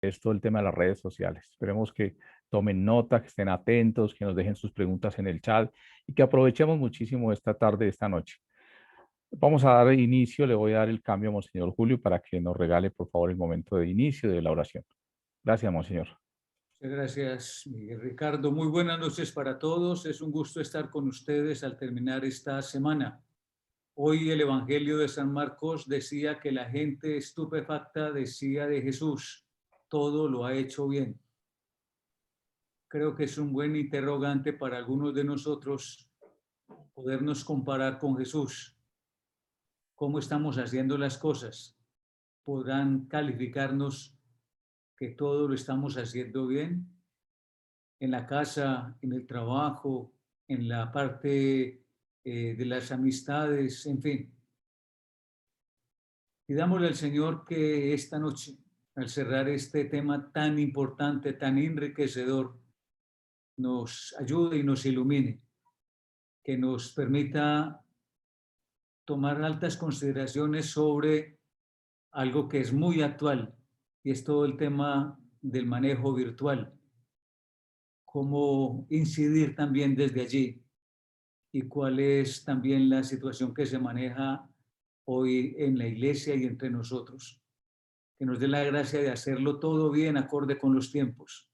es todo el tema de las redes sociales. Esperemos que tomen nota, que estén atentos, que nos dejen sus preguntas en el chat y que aprovechemos muchísimo esta tarde, esta noche. Vamos a dar inicio, le voy a dar el cambio a Monseñor Julio para que nos regale, por favor, el momento de inicio de la oración. Gracias, Monseñor. Muchas gracias, Miguel Ricardo. Muy buenas noches para todos. Es un gusto estar con ustedes al terminar esta semana. Hoy el Evangelio de San Marcos decía que la gente estupefacta decía de Jesús, todo lo ha hecho bien. Creo que es un buen interrogante para algunos de nosotros podernos comparar con Jesús. ¿Cómo estamos haciendo las cosas? ¿Podrán calificarnos que todo lo estamos haciendo bien? En la casa, en el trabajo, en la parte de las amistades, en fin. Pidámosle al Señor que esta noche, al cerrar este tema tan importante, tan enriquecedor, nos ayude y nos ilumine, que nos permita tomar altas consideraciones sobre algo que es muy actual, y es todo el tema del manejo virtual, cómo incidir también desde allí y cuál es también la situación que se maneja hoy en la iglesia y entre nosotros. Que nos dé la gracia de hacerlo todo bien acorde con los tiempos.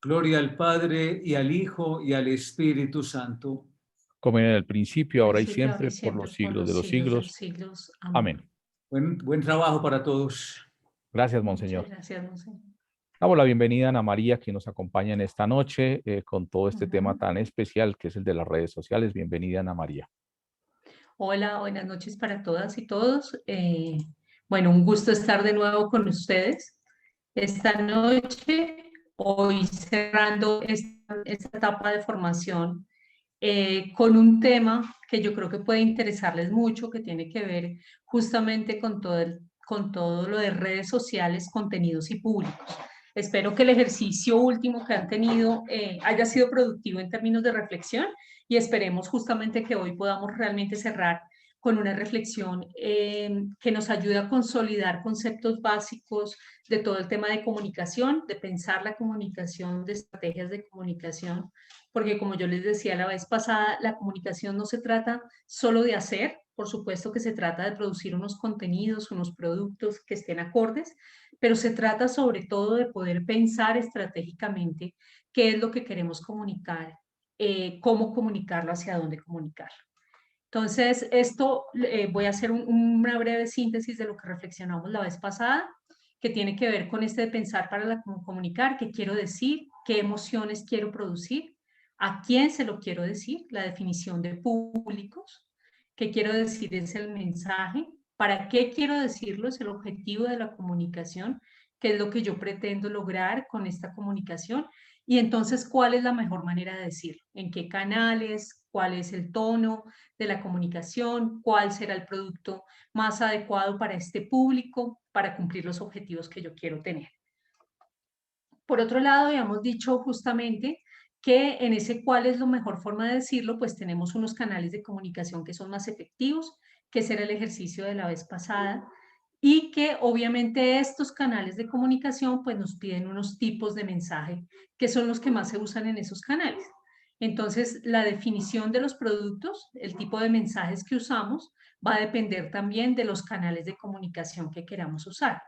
Gloria al Padre y al Hijo y al Espíritu Santo. Como en el principio, ahora y Ahora y siempre, por siempre, los por siglos de los los siglos de los siglos. siglos. Amén. Amén. Buen trabajo para todos. Gracias, Muchas Monseñor. gracias, Monseñor. Damos la bienvenida a Ana María, que nos acompaña en esta noche con todo este tema tan especial que es el de las redes sociales. Bienvenida, Ana María. Hola, buenas noches para todas y todos. Bueno, un gusto estar de nuevo con ustedes esta noche, hoy cerrando esta etapa de formación con un tema que yo creo que puede interesarles mucho, que tiene que ver justamente con todo lo de redes sociales, contenidos y públicos. Espero que el ejercicio último que han tenido haya sido productivo en términos de reflexión y esperemos justamente que hoy podamos realmente cerrar con una reflexión que nos ayude a consolidar conceptos básicos de todo el tema de comunicación, de pensar la comunicación, de estrategias de comunicación, porque como yo les decía la vez pasada, la comunicación no se trata solo de hacer, por supuesto que se trata de producir unos contenidos, unos productos que estén acordes, pero se trata sobre todo de poder pensar estratégicamente qué es lo que queremos comunicar, cómo comunicarlo, hacia dónde comunicarlo. Entonces, esto voy a hacer una breve síntesis de lo que reflexionamos la vez pasada, que tiene que ver con este de pensar para comunicar, qué quiero decir, qué emociones quiero producir, a quién se lo quiero decir, la definición de públicos, qué quiero decir es el mensaje, para qué quiero decirlo es el objetivo de la comunicación, qué es lo que yo pretendo lograr con esta comunicación y entonces cuál es la mejor manera de decirlo, en qué canales, cuál es el tono de la comunicación, cuál será el producto más adecuado para este público, para cumplir los objetivos que yo quiero tener. Por otro lado, habíamos dicho justamente que en ese cuál es la mejor forma de decirlo, pues tenemos unos canales de comunicación que son más efectivos, que ese era el ejercicio de la vez pasada, y que obviamente estos canales de comunicación pues nos piden unos tipos de mensaje que son los que más se usan en esos canales. Entonces, la definición de los productos, el tipo de mensajes que usamos, va a depender también de los canales de comunicación que queramos usar.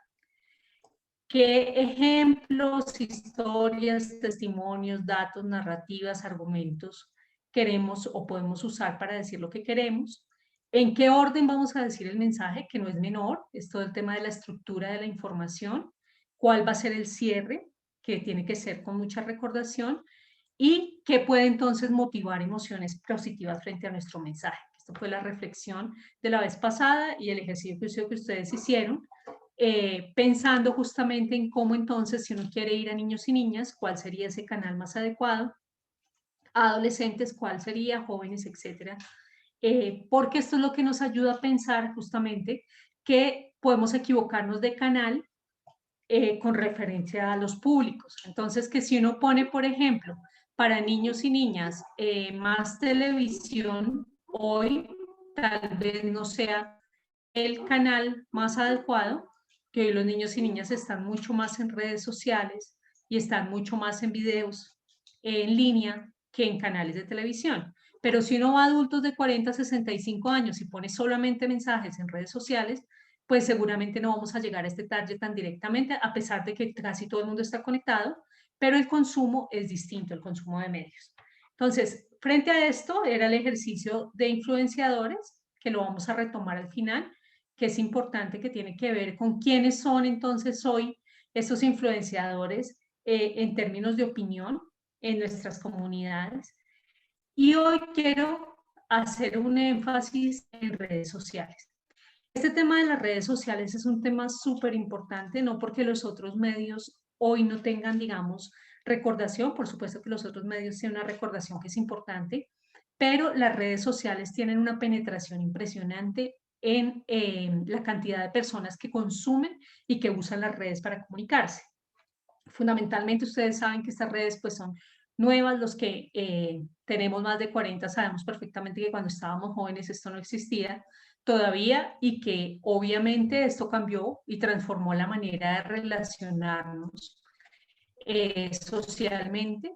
¿Qué ejemplos, historias, testimonios, datos, narrativas, argumentos queremos o podemos usar para decir lo que queremos? ¿En qué orden vamos a decir el mensaje? Que no es menor, es todo el tema de la estructura de la información. ¿Cuál va a ser el cierre? Que tiene que ser con mucha recordación. ¿Y qué puede entonces motivar emociones positivas frente a nuestro mensaje? Esto fue la reflexión de la vez pasada y el ejercicio que ustedes hicieron. Pensando justamente en cómo entonces, si uno quiere ir a niños y niñas, cuál sería ese canal más adecuado, adolescentes, cuál sería, jóvenes, etcétera. Porque esto es lo que nos ayuda a pensar justamente que podemos equivocarnos de canal con referencia a los públicos. Entonces, que si uno pone, por ejemplo, para niños y niñas, más televisión, hoy tal vez no sea el canal más adecuado, que hoy los niños y niñas están mucho más en redes sociales y están mucho más en videos en línea que en canales de televisión. Pero si uno va a adultos de 40 a 65 años y pone solamente mensajes en redes sociales, pues seguramente no vamos a llegar a este target tan directamente, a pesar de que casi todo el mundo está conectado, pero el consumo es distinto, el consumo de medios. Entonces, frente a esto, era el ejercicio de influenciadores, que lo vamos a retomar al final, que es importante, que tiene que ver con quiénes son entonces hoy estos influenciadores en términos de opinión en nuestras comunidades. Y hoy quiero hacer un énfasis en redes sociales. Este tema de las redes sociales es un tema súper importante, no porque los otros medios hoy no tengan, digamos, recordación, por supuesto que los otros medios tienen una recordación que es importante, pero las redes sociales tienen una penetración impresionante en la cantidad de personas que consumen y que usan las redes para comunicarse. Fundamentalmente ustedes saben que estas redes pues son nuevas, los que tenemos más de 40 sabemos perfectamente que cuando estábamos jóvenes esto no existía todavía y que obviamente esto cambió y transformó la manera de relacionarnos socialmente,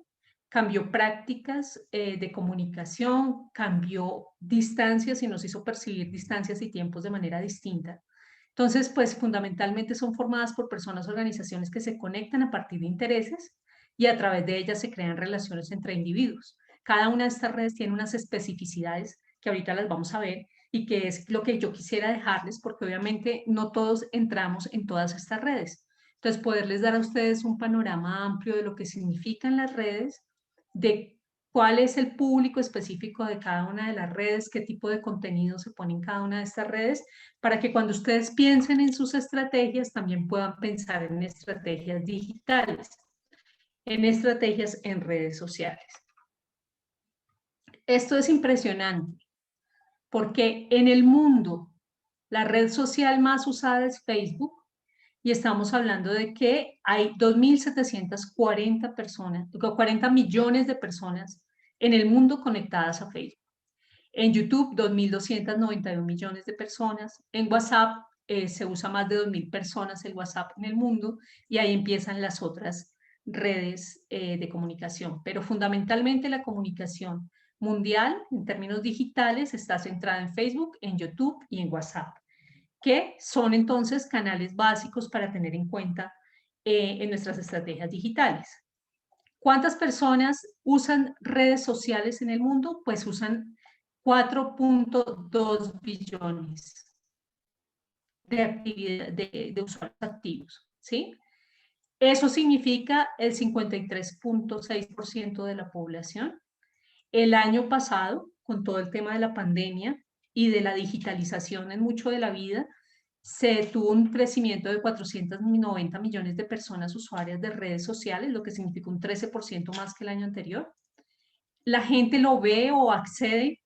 cambió prácticas de comunicación, cambió distancias y nos hizo percibir distancias y tiempos de manera distinta. Entonces, pues fundamentalmente son formadas por personas, organizaciones que se conectan a partir de intereses y a través de ellas se crean relaciones entre individuos. Cada una de estas redes tiene unas especificidades que ahorita las vamos a ver y que es lo que yo quisiera dejarles porque obviamente no todos entramos en todas estas redes. Entonces, poderles dar a ustedes un panorama amplio de lo que significan las redes, de cuál es el público específico de cada una de las redes, qué tipo de contenido se pone en cada una de estas redes, para que cuando ustedes piensen en sus estrategias, también puedan pensar en estrategias digitales, en estrategias en redes sociales. Esto es impresionante, porque en el mundo la red social más usada es Facebook, y estamos hablando de que hay 2.740 personas, 40 millones de personas en el mundo conectadas a Facebook. En YouTube, 2.291 millones de personas. En WhatsApp se usa más de 2.000 personas el WhatsApp en el mundo y ahí empiezan las otras redes de comunicación. Pero fundamentalmente la comunicación mundial en términos digitales está centrada en Facebook, en YouTube y en WhatsApp, que son entonces canales básicos para tener en cuenta en nuestras estrategias digitales. ¿Cuántas personas usan redes sociales en el mundo? Pues usan 4.2 billones de usuarios activos, ¿sí? Eso significa el 53.6% de la población. El año pasado, con todo el tema de la pandemia y de la digitalización en mucho de la vida, se tuvo un crecimiento de 490 millones de personas usuarias de redes sociales, lo que significa un 13% más que el año anterior. La gente lo ve o accede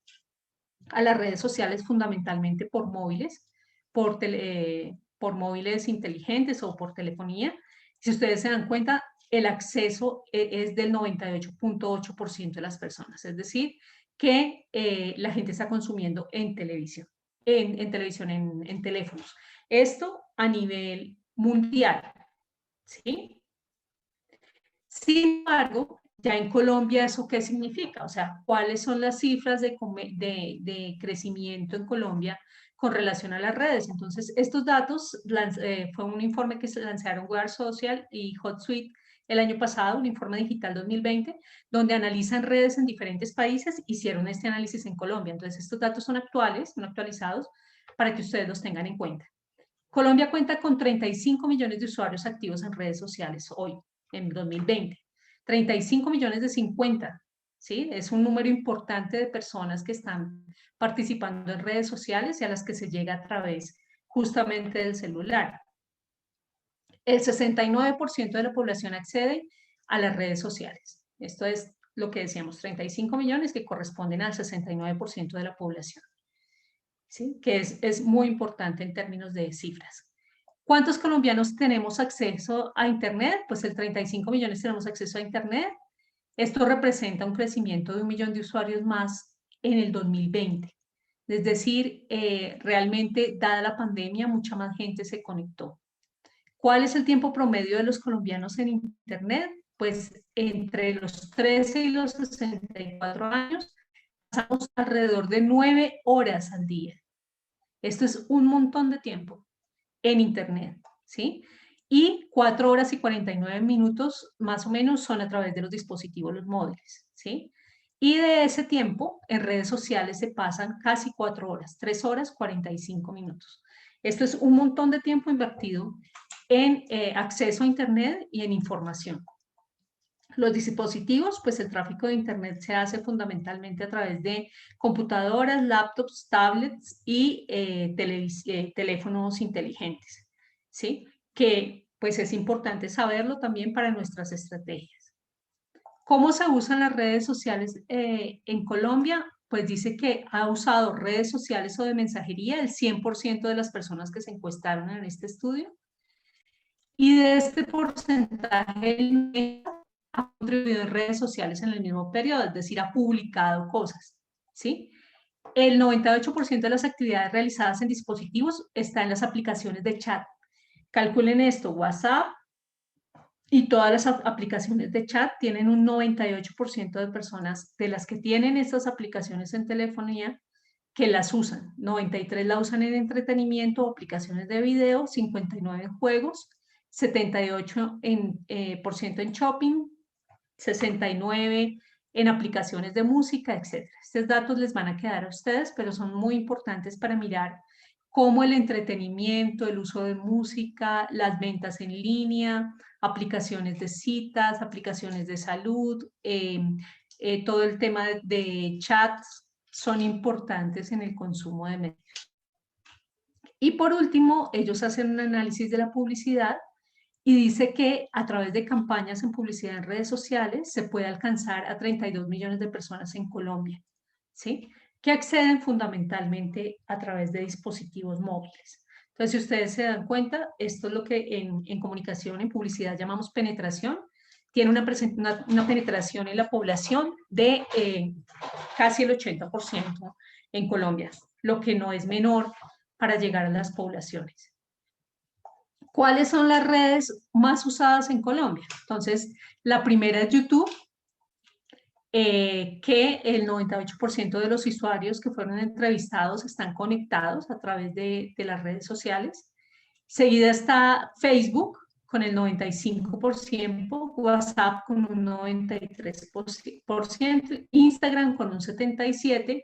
a las redes sociales fundamentalmente por móviles, por móviles inteligentes o por telefonía. Si ustedes se dan cuenta, el acceso es del 98.8% de las personas, es decir, que la gente está consumiendo en televisión, en teléfonos. Esto a nivel mundial, ¿sí? Sin embargo, ya en Colombia, ¿eso qué significa? O sea, ¿cuáles son las cifras de crecimiento en Colombia con relación a las redes? Entonces, estos datos fue un informe que se lanzaron Web Social y HotSuite el año pasado, un informe digital 2020, donde analizan redes en diferentes países, hicieron este análisis en Colombia. Entonces, estos datos son actuales, son actualizados, para que ustedes los tengan en cuenta. Colombia cuenta con 35 millones de usuarios activos en redes sociales hoy, en 2020. 35 millones de 50, ¿sí? Es un número importante de personas que están participando en redes sociales y a las que se llega a través justamente del celular. El 69% de la población accede a las redes sociales. Esto es lo que decíamos, 35 millones que corresponden al 69% de la población. ¿Sí? Que es muy importante en términos de cifras. ¿Cuántos colombianos tenemos acceso a Internet? Pues el 35 millones tenemos acceso a Internet. Esto representa un crecimiento de 1 millón de usuarios más en el 2020. Es decir, realmente, dada la pandemia, mucha más gente se conectó. ¿Cuál es el tiempo promedio de los colombianos en Internet? Pues entre los 13 y los 64 años pasamos alrededor de 9 horas al día. Esto es un montón de tiempo en Internet, ¿sí? Y 4 horas y 49 minutos más o menos son a través de los dispositivos, los móviles, ¿sí? Y de ese tiempo en redes sociales se pasan casi 4 horas, 3 horas 45 minutos. Esto es un montón de tiempo invertido en acceso a Internet y en información. Los dispositivos, pues el tráfico de Internet se hace fundamentalmente a través de computadoras, laptops, tablets y teléfonos inteligentes, ¿sí? Que pues es importante saberlo también para nuestras estrategias. ¿Cómo se usan las redes sociales en Colombia? Pues dice que ha usado redes sociales o de mensajería el 100% de las personas que se encuestaron en este estudio. Y de este porcentaje, el ha contribuido en redes sociales en el mismo periodo, es decir, ha publicado cosas, ¿sí? El 98% de las actividades realizadas en dispositivos está en las aplicaciones de chat. Calculen esto, WhatsApp y todas las aplicaciones de chat tienen un 98% de personas de las que tienen estas aplicaciones en telefonía que las usan. 93 la usan en entretenimiento o aplicaciones de video, 59 en juegos, 78% en shopping, 69 en aplicaciones de música, etc. Estos datos les van a quedar a ustedes, pero son muy importantes para mirar cómo el entretenimiento, el uso de música, las ventas en línea, aplicaciones de citas, aplicaciones de salud, todo el tema de chats son importantes en el consumo de medios. Y por último, ellos hacen un análisis de la publicidad y dice que a través de campañas en publicidad en redes sociales se puede alcanzar a 32 millones de personas en Colombia, ¿sí? Que acceden fundamentalmente a través de dispositivos móviles. Entonces, si ustedes se dan cuenta, esto es lo que en comunicación, en publicidad llamamos penetración. Tiene una penetración en la población de casi el 80% en Colombia, lo que no es menor para llegar a las poblaciones. ¿Cuáles son las redes más usadas en Colombia? Entonces, la primera es YouTube, que el 98% de los usuarios que fueron entrevistados están conectados a través de las redes sociales. Seguida está Facebook con el 95%, WhatsApp con un 93%, Instagram con un 77%,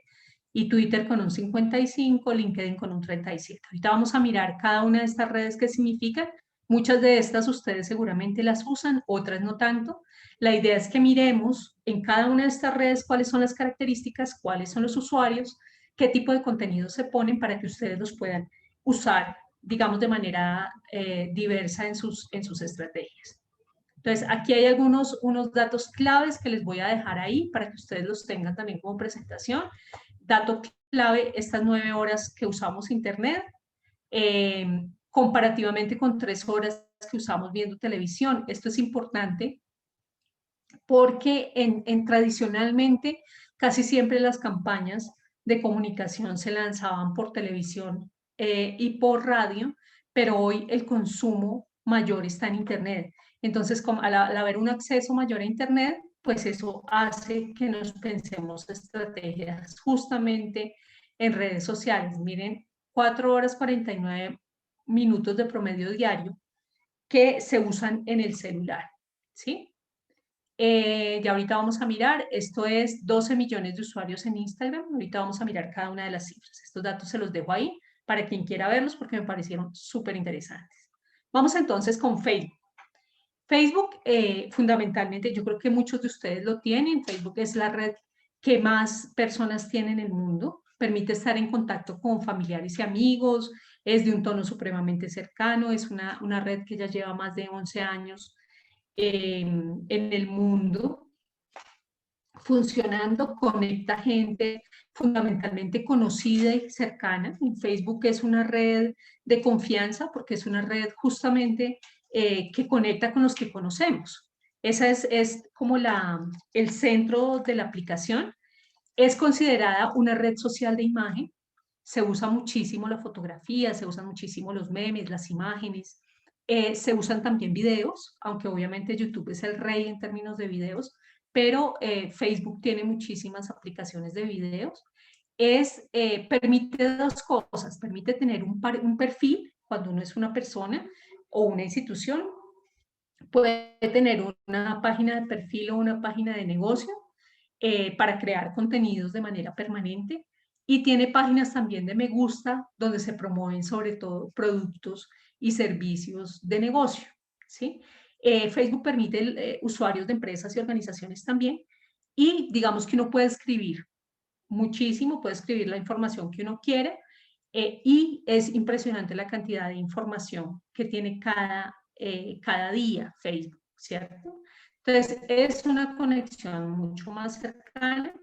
y Twitter con un 55%, LinkedIn con un 37%. Ahorita vamos a mirar cada una de estas redes qué significan. Muchas de estas ustedes seguramente las usan, otras no tanto. La idea es que miremos en cada una de estas redes cuáles son las características, cuáles son los usuarios, qué tipo de contenidos se ponen para que ustedes los puedan usar, digamos, de manera diversa en sus estrategias. Entonces, aquí hay unos datos claves que les voy a dejar ahí para que ustedes los tengan también como presentación. Dato clave, estas 9 horas que usamos Internet, comparativamente con 3 horas que usamos viendo televisión. Esto es importante porque tradicionalmente casi siempre las campañas de comunicación se lanzaban por televisión y por radio, pero hoy el consumo mayor está en Internet. Entonces, al haber un acceso mayor a Internet, pues eso hace que nos pensemos estrategias justamente en redes sociales. Miren, 4 horas 49 minutos de promedio diario que se usan en el celular, ¿sí? Ya ahorita vamos a mirar, esto es 12 millones de usuarios en Instagram, ahorita vamos a mirar cada una de las cifras. Estos datos se los dejo ahí para quien quiera verlos porque me parecieron súper interesantes. Vamos entonces con Facebook. Facebook, fundamentalmente, yo creo que muchos de ustedes lo tienen. Facebook es la red que más personas tienen en el mundo. Permite estar en contacto con familiares y amigos. Es de un tono supremamente cercano. Es una red que ya lleva más de 11 años en el mundo funcionando. Conecta gente fundamentalmente conocida y cercana. En Facebook es una red de confianza porque es una red justamente que conecta con los que conocemos. Esa es como el centro de la aplicación. Es considerada una red social de imagen. Se usa muchísimo la fotografía, se usan muchísimo los memes, las imágenes. Se usan también videos, aunque obviamente YouTube es el rey en términos de videos, pero Facebook tiene muchísimas aplicaciones de videos. Permite dos cosas, permite tener un perfil cuando uno es una persona o una institución, puede tener una página de perfil o una página de negocio para crear contenidos de manera permanente, y tiene páginas también de me gusta donde se promueven sobre todo productos y servicios de negocio, ¿sí? Facebook permite usuarios de empresas y organizaciones también, y digamos que uno puede escribir muchísimo, puede escribir la información que uno quiere, y es impresionante la cantidad de información que tiene cada día Facebook, ¿cierto? Entonces, es una conexión mucho más cercana,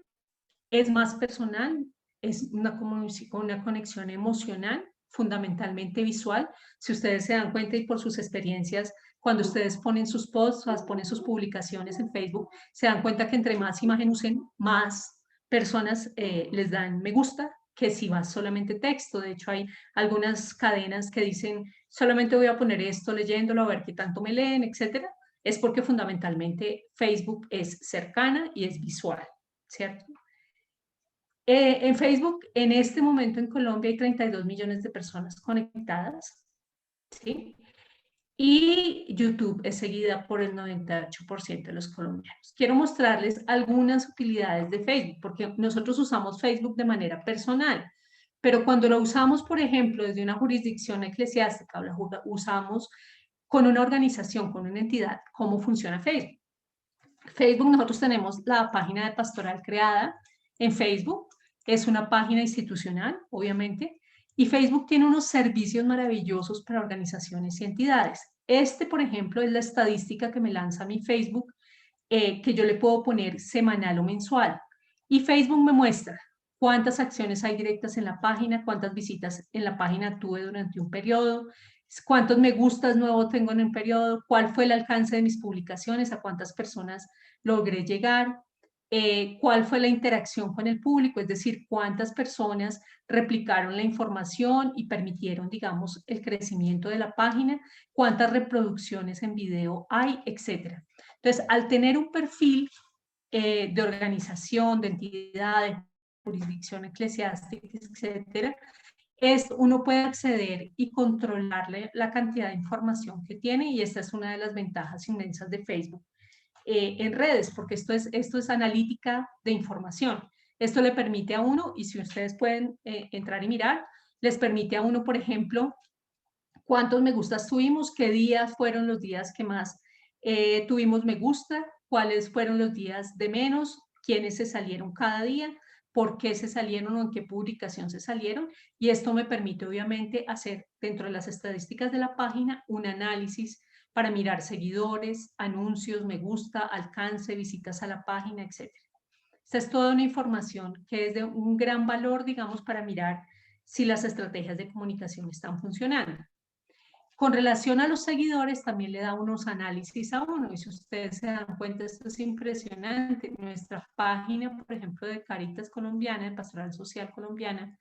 es más personal, es una conexión emocional, fundamentalmente visual. Si ustedes se dan cuenta y por sus experiencias, cuando ustedes ponen sus posts, ponen sus publicaciones en Facebook, se dan cuenta que entre más imagen usen, más personas les dan me gusta que si va solamente texto. De hecho, hay algunas cadenas que dicen, solamente voy a poner esto leyéndolo, a ver qué tanto me leen, etcétera. Es porque fundamentalmente Facebook es cercana y es visual, ¿cierto? En Facebook, en este momento en Colombia hay 32 millones de personas conectadas, ¿sí? Y YouTube es seguida por el 98% de los colombianos. Quiero mostrarles algunas utilidades de Facebook, porque nosotros usamos Facebook de manera personal, pero cuando lo usamos, por ejemplo, desde una jurisdicción eclesiástica o lo usamos con una organización, con una entidad, ¿cómo funciona Facebook? Facebook, nosotros tenemos la página de Pastoral creada en Facebook, es una página institucional, obviamente, y Facebook tiene unos servicios maravillosos para organizaciones y entidades. Por ejemplo, es la estadística que me lanza mi Facebook, que yo le puedo poner semanal o mensual. Y Facebook me muestra cuántas acciones hay directas en la página, cuántas visitas en la página tuve durante un periodo, cuántos me gustas nuevos tengo en un periodo, cuál fue el alcance de mis publicaciones, a cuántas personas logré llegar, cuál fue la interacción con el público, es decir, cuántas personas replicaron la información y permitieron, digamos, el crecimiento de la página, cuántas reproducciones en video hay, etcétera. Entonces, al tener un perfil de organización, de entidad, de jurisdicción eclesiástica, etcétera, uno puede acceder y controlarle la cantidad de información que tiene, y esta es una de las ventajas inmensas de Facebook en redes, porque esto es analítica de información. Esto le permite a uno, y si ustedes pueden entrar y mirar, les permite a uno, por ejemplo, cuántos me gustas tuvimos, qué días fueron los días que más tuvimos me gusta, cuáles fueron los días de menos, quiénes se salieron cada día, por qué se salieron o en qué publicación se salieron, y esto me permite obviamente hacer dentro de las estadísticas de la página un análisis para mirar seguidores, anuncios, me gusta, alcance, visitas a la página, etc. Esta es toda una información que es de un gran valor, digamos, para mirar si las estrategias de comunicación están funcionando. Con relación a los seguidores, también le da unos análisis a uno, y si ustedes se dan cuenta, esto es impresionante. Nuestra página, por ejemplo, de Caritas Colombiana, de Pastoral Social Colombiana,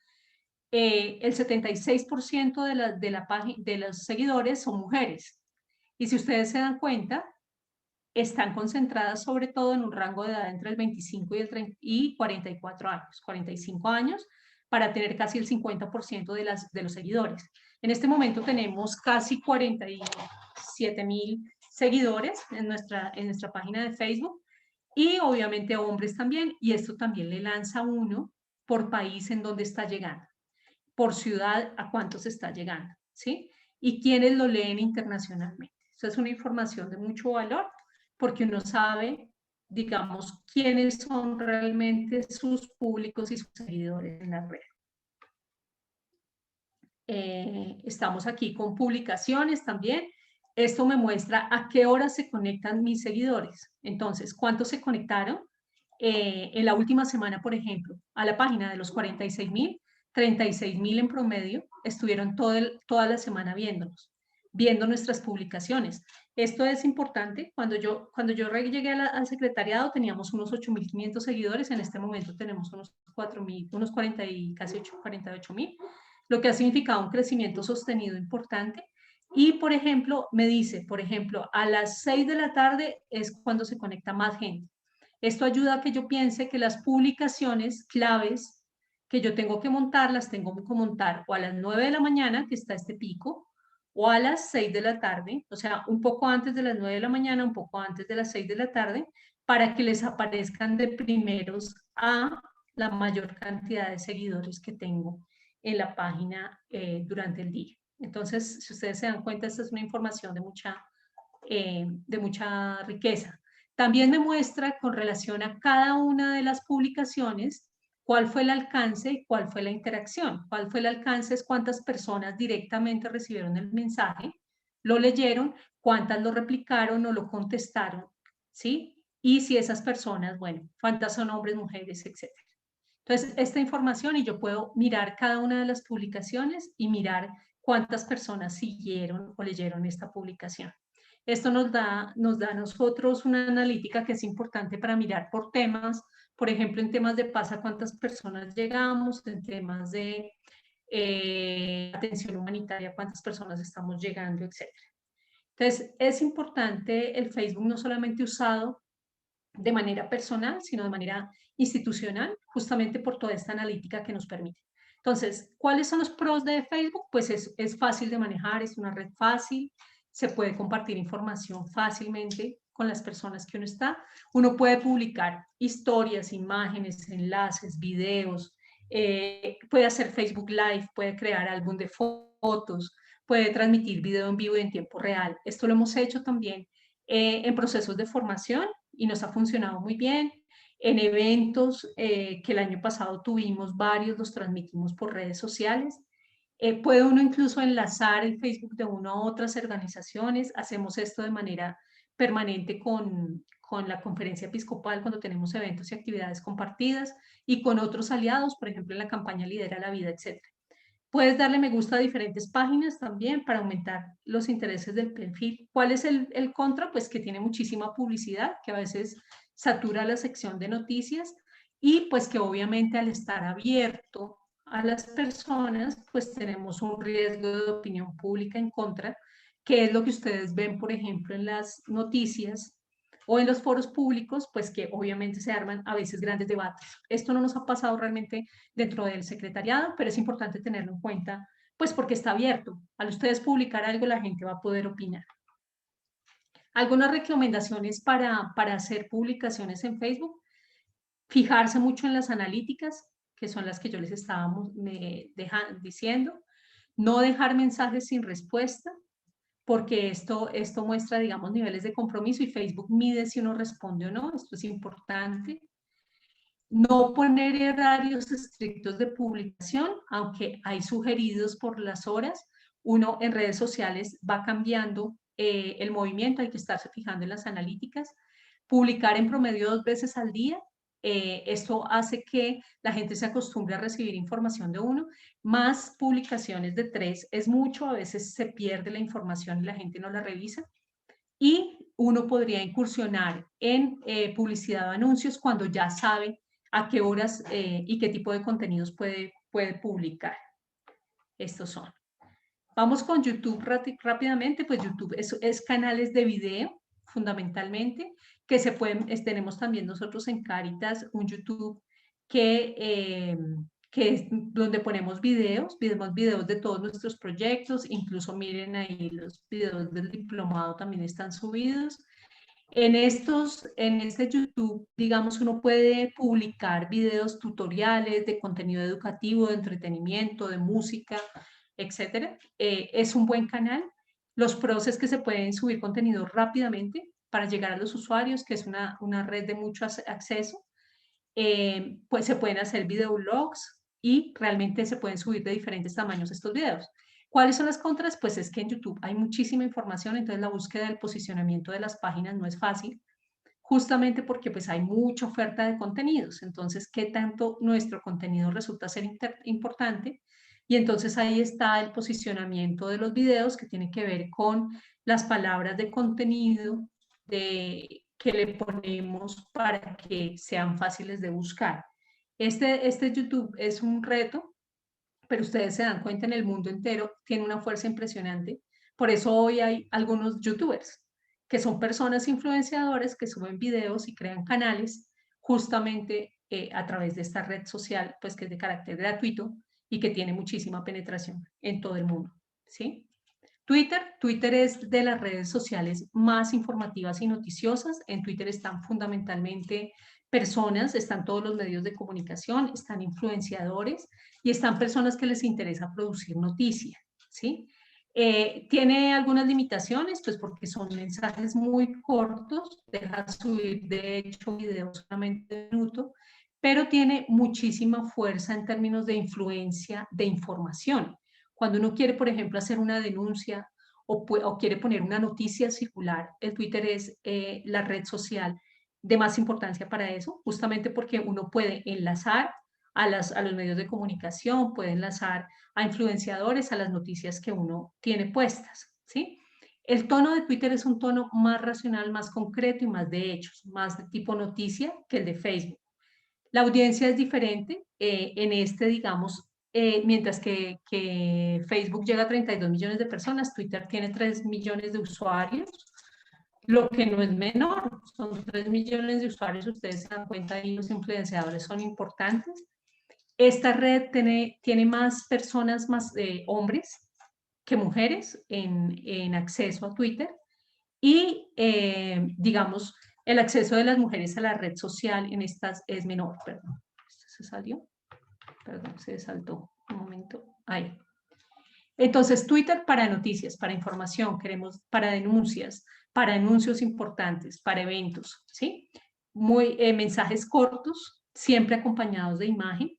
el 76% de los seguidores son mujeres. Y si ustedes se dan cuenta, están concentradas sobre todo en un rango de edad entre el 25 y 44 años, 45 años, para tener casi el 50% de los seguidores. En este momento tenemos casi 47,000 seguidores en nuestra página de Facebook, y obviamente hombres también, y esto también le lanza a uno por país en donde está llegando, por ciudad a cuántos está llegando, ¿sí? Y quiénes lo leen internacionalmente. Eso es una información de mucho valor, porque uno sabe, digamos, quiénes son realmente sus públicos y sus seguidores en la red. Estamos aquí con publicaciones también. Esto me muestra a qué hora se conectan mis seguidores. Entonces, ¿cuántos se conectaron en la última semana, por ejemplo, a la página? De los 46,000, 36,000 en promedio estuvieron toda la semana viéndonos, viendo nuestras publicaciones. Esto es importante. Cuando yo llegué al secretariado teníamos unos 8,500 seguidores, en este momento tenemos unos 4,000, unos 40 y casi 48,000, lo que ha significado un crecimiento sostenido importante. Y, por ejemplo, me dice, por ejemplo, a las 6 de la tarde es cuando se conecta más gente. Esto ayuda a que yo piense que las publicaciones claves que yo tengo que montar, las tengo que montar o a las 9 de la mañana, que está este pico, o a las 6 de la tarde, o sea, un poco antes de las 9 de la mañana, un poco antes de las 6 de la tarde, para que les aparezcan de primeros a la mayor cantidad de seguidores que tengo en la página durante el día. Entonces, si ustedes se dan cuenta, esta es una información de mucha riqueza. También me muestra con relación a cada una de las publicaciones cuál fue el alcance y cuál fue la interacción. Cuál fue el alcance es cuántas personas directamente recibieron el mensaje, lo leyeron, cuántas lo replicaron o lo contestaron, ¿sí? Y si esas personas, bueno, cuántas son hombres, mujeres, etcétera. Entonces, esta información y yo puedo mirar cada una de las publicaciones y mirar cuántas personas siguieron o leyeron esta publicación. Esto nos da a nosotros una analítica que es importante para mirar por temas, por ejemplo, en temas de paz, a cuántas personas llegamos, en temas de atención humanitaria, cuántas personas estamos llegando, etc. Entonces, es importante el Facebook no solamente usado de manera personal, sino de manera institucional, justamente por toda esta analítica que nos permite. Entonces, ¿cuáles son los pros de Facebook? Pues es fácil de manejar, es una red fácil, se puede compartir información fácilmente con las personas que uno está. Uno puede publicar historias, imágenes, enlaces, videos, puede hacer Facebook Live, puede crear álbum de fotos, puede transmitir video en vivo y en tiempo real. Esto lo hemos hecho también en procesos de formación y nos ha funcionado muy bien. En eventos que el año pasado tuvimos varios, los transmitimos por redes sociales. Puede uno incluso enlazar el Facebook de uno a otras organizaciones. Hacemos esto de manera permanente con la conferencia episcopal cuando tenemos eventos y actividades compartidas y con otros aliados, por ejemplo, en la campaña Lidera la Vida, etc. Puedes darle me gusta a diferentes páginas también para aumentar los intereses del perfil. ¿Cuál es el contra? Pues que tiene muchísima publicidad, que a veces satura la sección de noticias y pues que obviamente al estar abierto a las personas, pues tenemos un riesgo de opinión pública en contra, que es lo que ustedes ven, por ejemplo, en las noticias o en los foros públicos, pues que obviamente se arman a veces grandes debates. Esto no nos ha pasado realmente dentro del secretariado, pero es importante tenerlo en cuenta, pues porque está abierto. Al ustedes publicar algo, la gente va a poder opinar. Algunas recomendaciones para hacer publicaciones en Facebook: fijarse mucho en las analíticas, que son las que yo les estaba diciendo, no dejar mensajes sin respuesta, porque esto muestra, digamos, niveles de compromiso y Facebook mide si uno responde o no, esto es importante. No poner horarios estrictos de publicación, aunque hay sugeridos por las horas, uno en redes sociales va cambiando el movimiento, hay que estarse fijando en las analíticas. Publicar en promedio 2 veces al día, esto hace que la gente se acostumbre a recibir información de uno. Más publicaciones de 3 es mucho, a veces se pierde la información y la gente no la revisa. Y uno podría incursionar en publicidad o anuncios cuando ya sabe a qué horas y qué tipo de contenidos puede publicar. Estos son. Vamos con YouTube rápidamente. Pues YouTube es canales de video, fundamentalmente, que se pueden, tenemos también nosotros en Cáritas un YouTube que es donde ponemos videos de todos nuestros proyectos, incluso miren ahí los videos del diplomado también están subidos. En este YouTube, digamos, uno puede publicar videos tutoriales de contenido educativo, de entretenimiento, de música, etcétera. Es un buen canal. Los pros es que se pueden subir contenido rápidamente para llegar a los usuarios, que es una red de mucho acceso. Pues se pueden hacer videoblogs y realmente se pueden subir de diferentes tamaños estos videos. ¿Cuáles son las contras? Pues es que en YouTube hay muchísima información, entonces la búsqueda del posicionamiento de las páginas no es fácil, justamente porque pues hay mucha oferta de contenidos. Entonces, ¿qué tanto nuestro contenido resulta ser importante? Y entonces ahí está el posicionamiento de los videos, que tiene que ver con las palabras de contenido que le ponemos para que sean fáciles de buscar. Este YouTube es un reto, pero ustedes se dan cuenta, en el mundo entero tiene una fuerza impresionante, Por eso hoy hay algunos youtubers, que son personas influenciadores que suben videos y crean canales justamente a través de esta red social, pues que es de carácter gratuito y que tiene muchísima penetración en todo el mundo, ¿sí? Twitter es de las redes sociales más informativas y noticiosas. En Twitter están fundamentalmente personas, están todos los medios de comunicación, están influenciadores y están personas que les interesa producir noticia, ¿sí? Tiene algunas limitaciones, pues porque son mensajes muy cortos, deja subir de hecho videos solamente de un minuto, pero tiene muchísima fuerza en términos de influencia de información. Cuando uno quiere, por ejemplo, hacer una denuncia o quiere poner una noticia circular, el Twitter es la red social de más importancia para eso, justamente porque uno puede enlazar a los medios de comunicación, puede enlazar a influenciadores, a las noticias que uno tiene puestas, ¿sí? El tono de Twitter es un tono más racional, más concreto y más de hechos, más de tipo noticia que el de Facebook. La audiencia es diferente en este, digamos, mientras que Facebook llega a 32 millones de personas, Twitter tiene 3 millones de usuarios, lo que no es menor, son 3 millones de usuarios, ustedes se dan cuenta y los influenciadores son importantes. Esta red tiene más personas, más hombres que mujeres en acceso a Twitter y, digamos, el acceso de las mujeres a la red social en estas es menor. Perdón, ¿esto se salió? Perdón, se saltó un momento. Ahí. Entonces, Twitter para noticias, para información, queremos para denuncias, para anuncios importantes, para eventos, ¿sí? Mensajes cortos, siempre acompañados de imagen.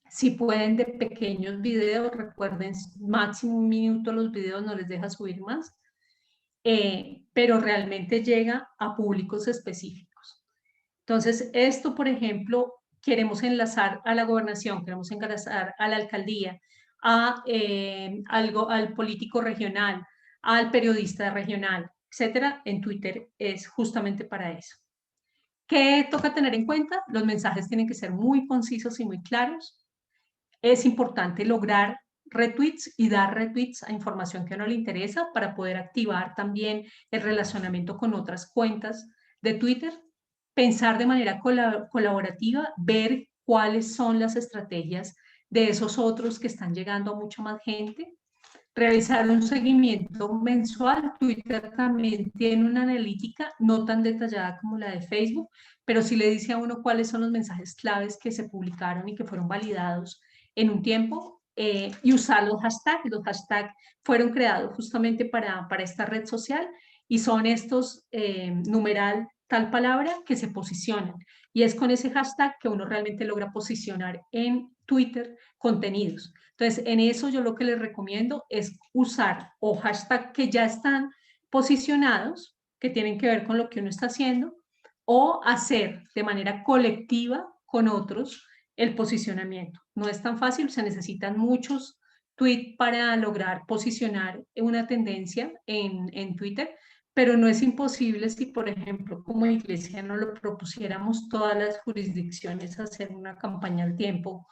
Si pueden de pequeños videos, recuerden, máximo 1 minuto los videos, no les deja subir más, pero realmente llega a públicos específicos. Entonces, esto, por ejemplo, queremos enlazar a la gobernación, queremos enlazar a la alcaldía, al político regional, al periodista regional, etcétera, en Twitter es justamente para eso. ¿Qué toca tener en cuenta? Los mensajes tienen que ser muy concisos y muy claros. Es importante lograr retweets y dar retweets a información que no le interesa para poder activar también el relacionamiento con otras cuentas de Twitter, pensar de manera colaborativa, ver cuáles son las estrategias de esos otros que están llegando a mucha más gente, realizar un seguimiento mensual. Twitter también tiene una analítica no tan detallada como la de Facebook, pero sí le dice a uno cuáles son los mensajes claves que se publicaron y que fueron validados en un tiempo, y usar los hashtags. Los hashtags fueron creados justamente para esta red social y son estos numeral tal palabra que se posicionan. Y es con ese hashtag que uno realmente logra posicionar en Twitter contenidos. Entonces, en eso yo lo que les recomiendo es usar o hashtags que ya están posicionados, que tienen que ver con lo que uno está haciendo, o hacer de manera colectiva con otros el posicionamiento. No es tan fácil, se necesitan muchos tweets para lograr posicionar una tendencia en Twitter, pero no es imposible si, por ejemplo, como iglesia no lo propusiéramos todas las jurisdicciones hacer una campaña al tiempo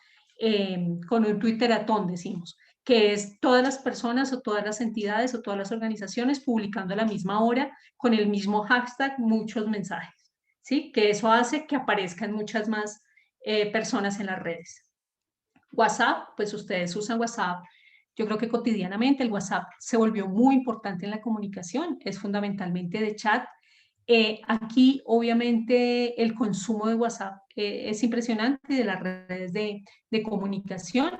con un Twitteratón, decimos, que es todas las personas o todas las entidades o todas las organizaciones publicando a la misma hora con el mismo hashtag muchos mensajes, ¿sí? Que eso hace que aparezcan muchas más personas en las redes. WhatsApp, pues ustedes usan WhatsApp, yo creo que cotidianamente el WhatsApp se volvió muy importante en la comunicación, es fundamentalmente de chat. Aquí, obviamente, el consumo de WhatsApp es impresionante de las redes de comunicación.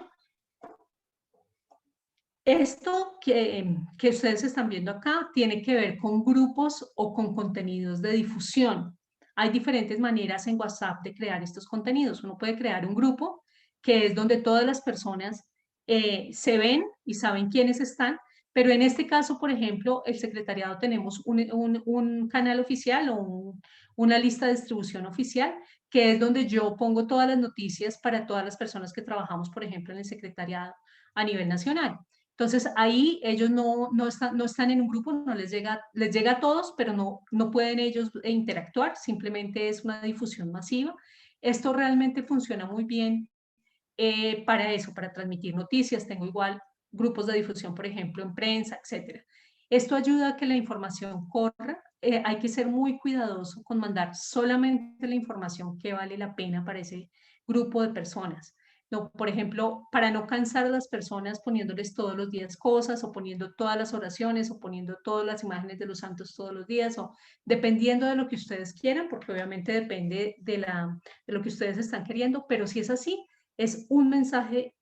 Esto que ustedes están viendo acá tiene que ver con grupos o con contenidos de difusión. Hay diferentes maneras en WhatsApp de crear estos contenidos. Uno puede crear un grupo que es donde todas las personas se ven y saben quiénes están, pero en este caso, por ejemplo, el secretariado tenemos un canal oficial o una lista de distribución oficial, que es donde yo pongo todas las noticias para todas las personas que trabajamos, por ejemplo, en el secretariado a nivel nacional. Entonces ahí ellos no están en un grupo, no les llega a todos, pero no pueden ellos interactuar, simplemente es una difusión masiva. Esto realmente funciona muy bien para eso, para transmitir noticias. Tengo igual grupos de difusión, por ejemplo, en prensa, etc. Esto ayuda a que la información corra. Hay que ser muy cuidadoso con mandar solamente la información que vale la pena para ese grupo de personas. No, por ejemplo, para no cansar a las personas poniéndoles todos los días cosas o poniendo todas las oraciones o poniendo todas las imágenes de los santos todos los días o dependiendo de lo que ustedes quieran, porque obviamente depende de lo que ustedes están queriendo, pero si es así, es un mensaje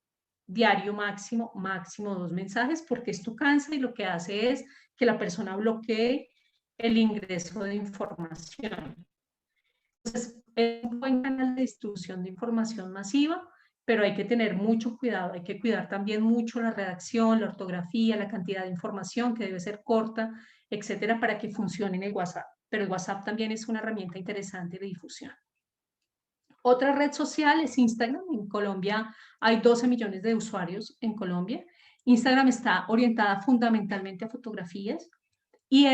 diario máximo, máximo 2 mensajes, porque esto cansa y lo que hace es que la persona bloquee el ingreso de información. Entonces, es un buen canal de distribución de información masiva, pero hay que tener mucho cuidado, hay que cuidar también mucho la redacción, la ortografía, la cantidad de información que debe ser corta, etcétera, para que funcione en el WhatsApp. Pero el WhatsApp también es una herramienta interesante de difusión. Otra red social es Instagram. En Colombia hay 12 millones de usuarios en Colombia. Instagram está orientada fundamentalmente a fotografías y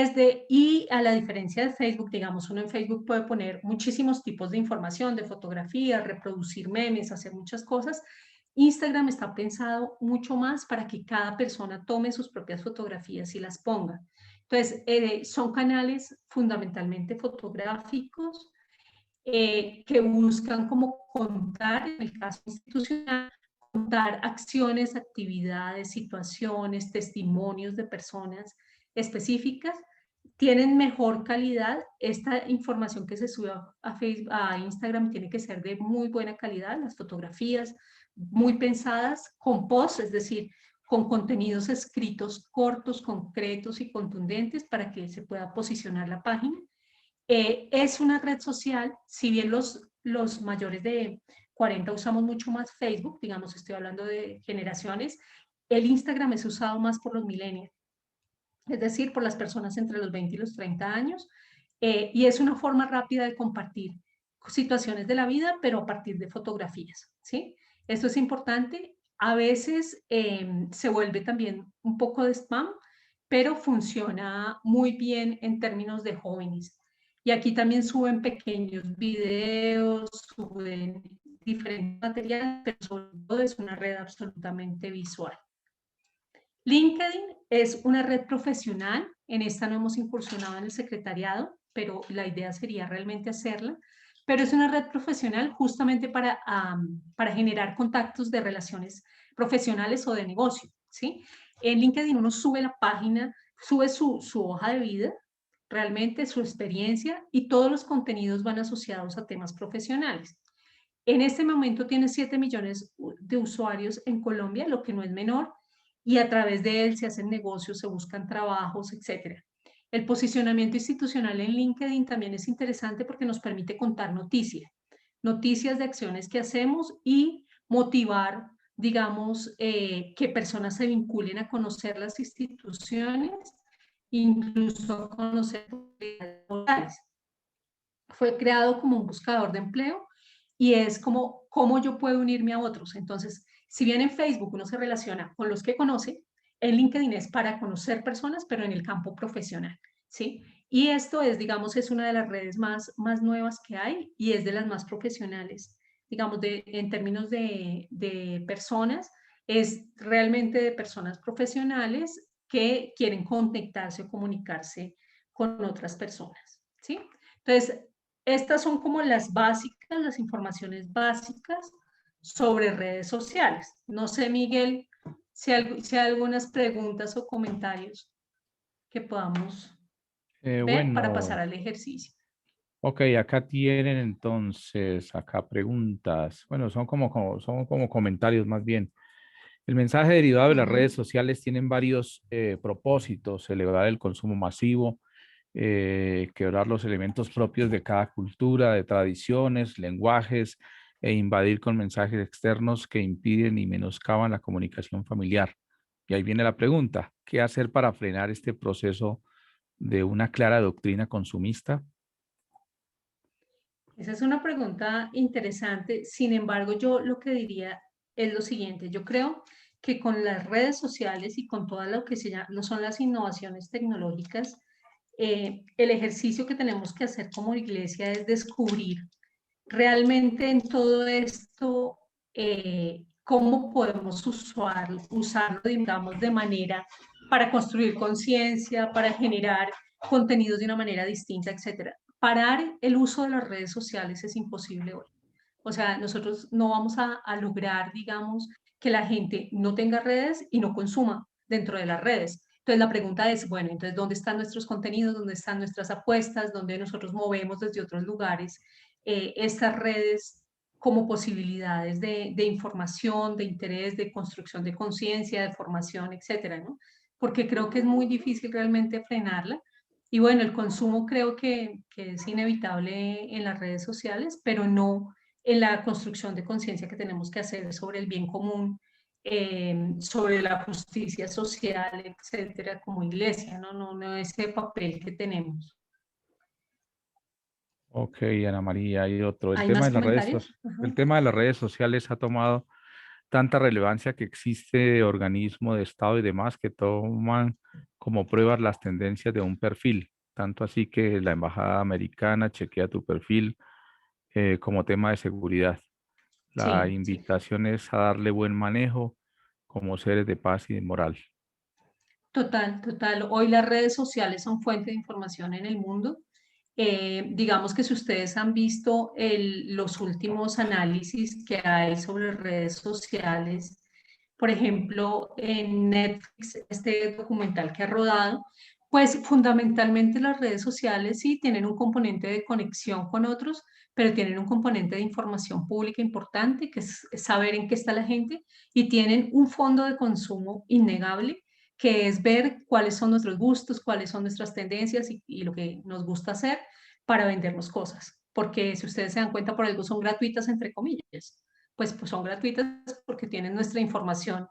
a la diferencia de Facebook, digamos, uno en Facebook puede poner muchísimos tipos de información, de fotografías, reproducir memes, hacer muchas cosas. Instagram está pensado mucho más para que cada persona tome sus propias fotografías y las ponga. Entonces, son canales fundamentalmente fotográficos que buscan como contar, en el caso institucional, contar acciones, actividades, situaciones, testimonios de personas específicas, tienen mejor calidad. Esta información que se sube a Facebook, a Instagram tiene que ser de muy buena calidad, las fotografías muy pensadas, con posts, es decir, con contenidos escritos cortos, concretos y contundentes para que se pueda posicionar la página. Es una red social, si bien los mayores de 40 usamos mucho más Facebook, digamos, estoy hablando de generaciones, el Instagram es usado más por los millennials, es decir, por las personas entre los 20 y los 30 años, y es una forma rápida de compartir situaciones de la vida, pero a partir de fotografías, ¿sí? Esto es importante. A veces se vuelve también un poco de spam, pero funciona muy bien en términos de jóvenes. Y aquí también suben pequeños videos, suben diferentes materiales, pero sobre todo es una red absolutamente visual. LinkedIn es una red profesional. En esta no hemos incursionado en el secretariado, pero la idea sería realmente hacerla. Pero es una red profesional justamente para generar contactos de relaciones profesionales o de negocio, ¿sí? En LinkedIn uno sube la página, sube su hoja de vida, realmente su experiencia, y todos los contenidos van asociados a temas profesionales. En este momento tiene 7 millones de usuarios en Colombia, lo que no es menor, y a través de él se hacen negocios, se buscan trabajos, etc. El posicionamiento institucional en LinkedIn también es interesante porque nos permite contar noticias de acciones que hacemos y motivar, digamos, que personas se vinculen a conocer las instituciones, incluso a conocer oportunidades laborales. Fue creado como un buscador de empleo y es como cómo yo puedo unirme a otros. Entonces, si bien en Facebook uno se relaciona con los que conoce, en LinkedIn es para conocer personas, pero en el campo profesional, ¿sí? Y esto es, digamos, es una de las redes más nuevas que hay y es de las más profesionales, digamos, en términos de personas, es realmente de personas profesionales que quieren conectarse o comunicarse con otras personas, ¿sí? Entonces, estas son como las básicas, las informaciones básicas sobre redes sociales. No sé, Miguel, si hay algunas preguntas o comentarios que podamos ver para pasar Bueno, al ejercicio. ok, acá tienen entonces, acá preguntas. Bueno, son como comentarios más bien. El mensaje derivado de las redes sociales tienen varios propósitos: elevar el consumo masivo, quebrar los elementos propios de cada cultura, de tradiciones, lenguajes, e invadir con mensajes externos que impiden y menoscaban la comunicación familiar. Y ahí viene la pregunta: ¿qué hacer para frenar este proceso de una clara doctrina consumista? Esa es una pregunta interesante. Sin embargo, yo lo que diría es lo siguiente. Yo creo que con las redes sociales y con todo lo que no son las innovaciones tecnológicas, el ejercicio que tenemos que hacer como iglesia es descubrir realmente en todo esto cómo podemos usarlo, digamos, de manera para construir conciencia, para generar contenidos de una manera distinta, etcétera. Parar el uso de las redes sociales es imposible hoy. O sea, nosotros no vamos a lograr, digamos, que la gente no tenga redes y no consuma dentro de las redes. Entonces la pregunta es, bueno, entonces, ¿dónde están nuestros contenidos? ¿Dónde están nuestras apuestas? ¿Dónde nosotros movemos desde otros lugares estas redes como posibilidades de información, de interés, de construcción de conciencia, de formación, etcétera, ¿no? Porque creo que es muy difícil realmente frenarla. Y bueno, el consumo creo que es inevitable en las redes sociales, pero no en la construcción de conciencia que tenemos que hacer sobre el bien común, sobre la justicia social, etcétera, como iglesia, no ese papel que tenemos. Ok, Ana María, hay otro. ¿Hay más comentarios? El Ajá. tema de las redes sociales ha tomado tanta relevancia que existe organismos de Estado y demás que toman como pruebas las tendencias de un perfil. Tanto así que la Embajada Americana chequea tu perfil como tema de seguridad. La Sí, sí. invitación es a darle buen manejo como seres de paz y de moral. Total, total. Hoy las redes sociales son fuente de información en el mundo. Digamos que si ustedes han visto los últimos análisis que hay sobre redes sociales, por ejemplo, en Netflix, este documental que ha rodado, pues fundamentalmente las redes sociales sí tienen un componente de conexión con otros, pero tienen un componente de información pública importante, que es saber en qué está la gente, y tienen un fondo de consumo innegable que es ver cuáles son nuestros gustos, cuáles son nuestras tendencias y lo que nos gusta hacer para vendernos cosas. Porque si ustedes se dan cuenta, por algo son gratuitas, entre comillas. Pues son gratuitas porque tienen nuestra información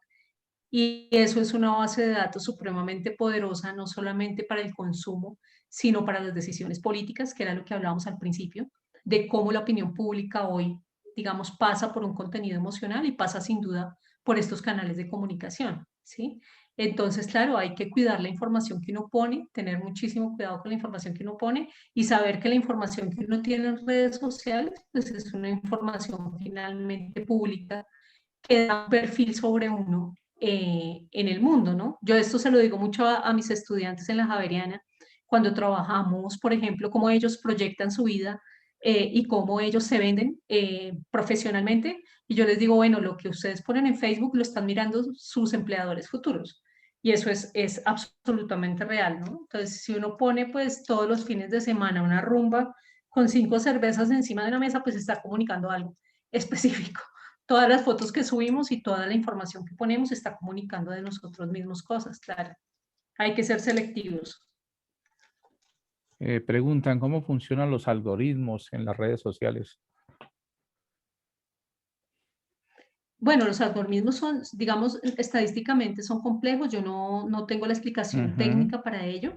y eso es una base de datos supremamente poderosa, no solamente para el consumo, sino para las decisiones políticas, que era lo que hablábamos al principio, de cómo la opinión pública hoy, digamos, pasa por un contenido emocional y pasa sin duda por estos canales de comunicación, ¿sí? Entonces, claro, hay que cuidar la información que uno pone, tener muchísimo cuidado con la información que uno pone y saber que la información que uno tiene en redes sociales, pues es una información finalmente pública que da un perfil sobre uno en el mundo, ¿no? Yo esto se lo digo mucho a mis estudiantes en la Javeriana, cuando trabajamos, por ejemplo, cómo ellos proyectan su vida y cómo ellos se venden profesionalmente. Y yo les digo, bueno, lo que ustedes ponen en Facebook lo están mirando sus empleadores futuros. Y eso es absolutamente real, ¿no? Entonces, si uno pone pues todos los fines de semana una rumba con 5 cervezas encima de una mesa, pues está comunicando algo específico. Todas las fotos que subimos y toda la información que ponemos está comunicando de nosotros mismos cosas, claro. Hay que ser selectivos. Preguntan cómo funcionan los algoritmos en las redes sociales. Bueno, los algoritmos son, digamos, estadísticamente son complejos. Yo no tengo la explicación Ujú. técnica para ello,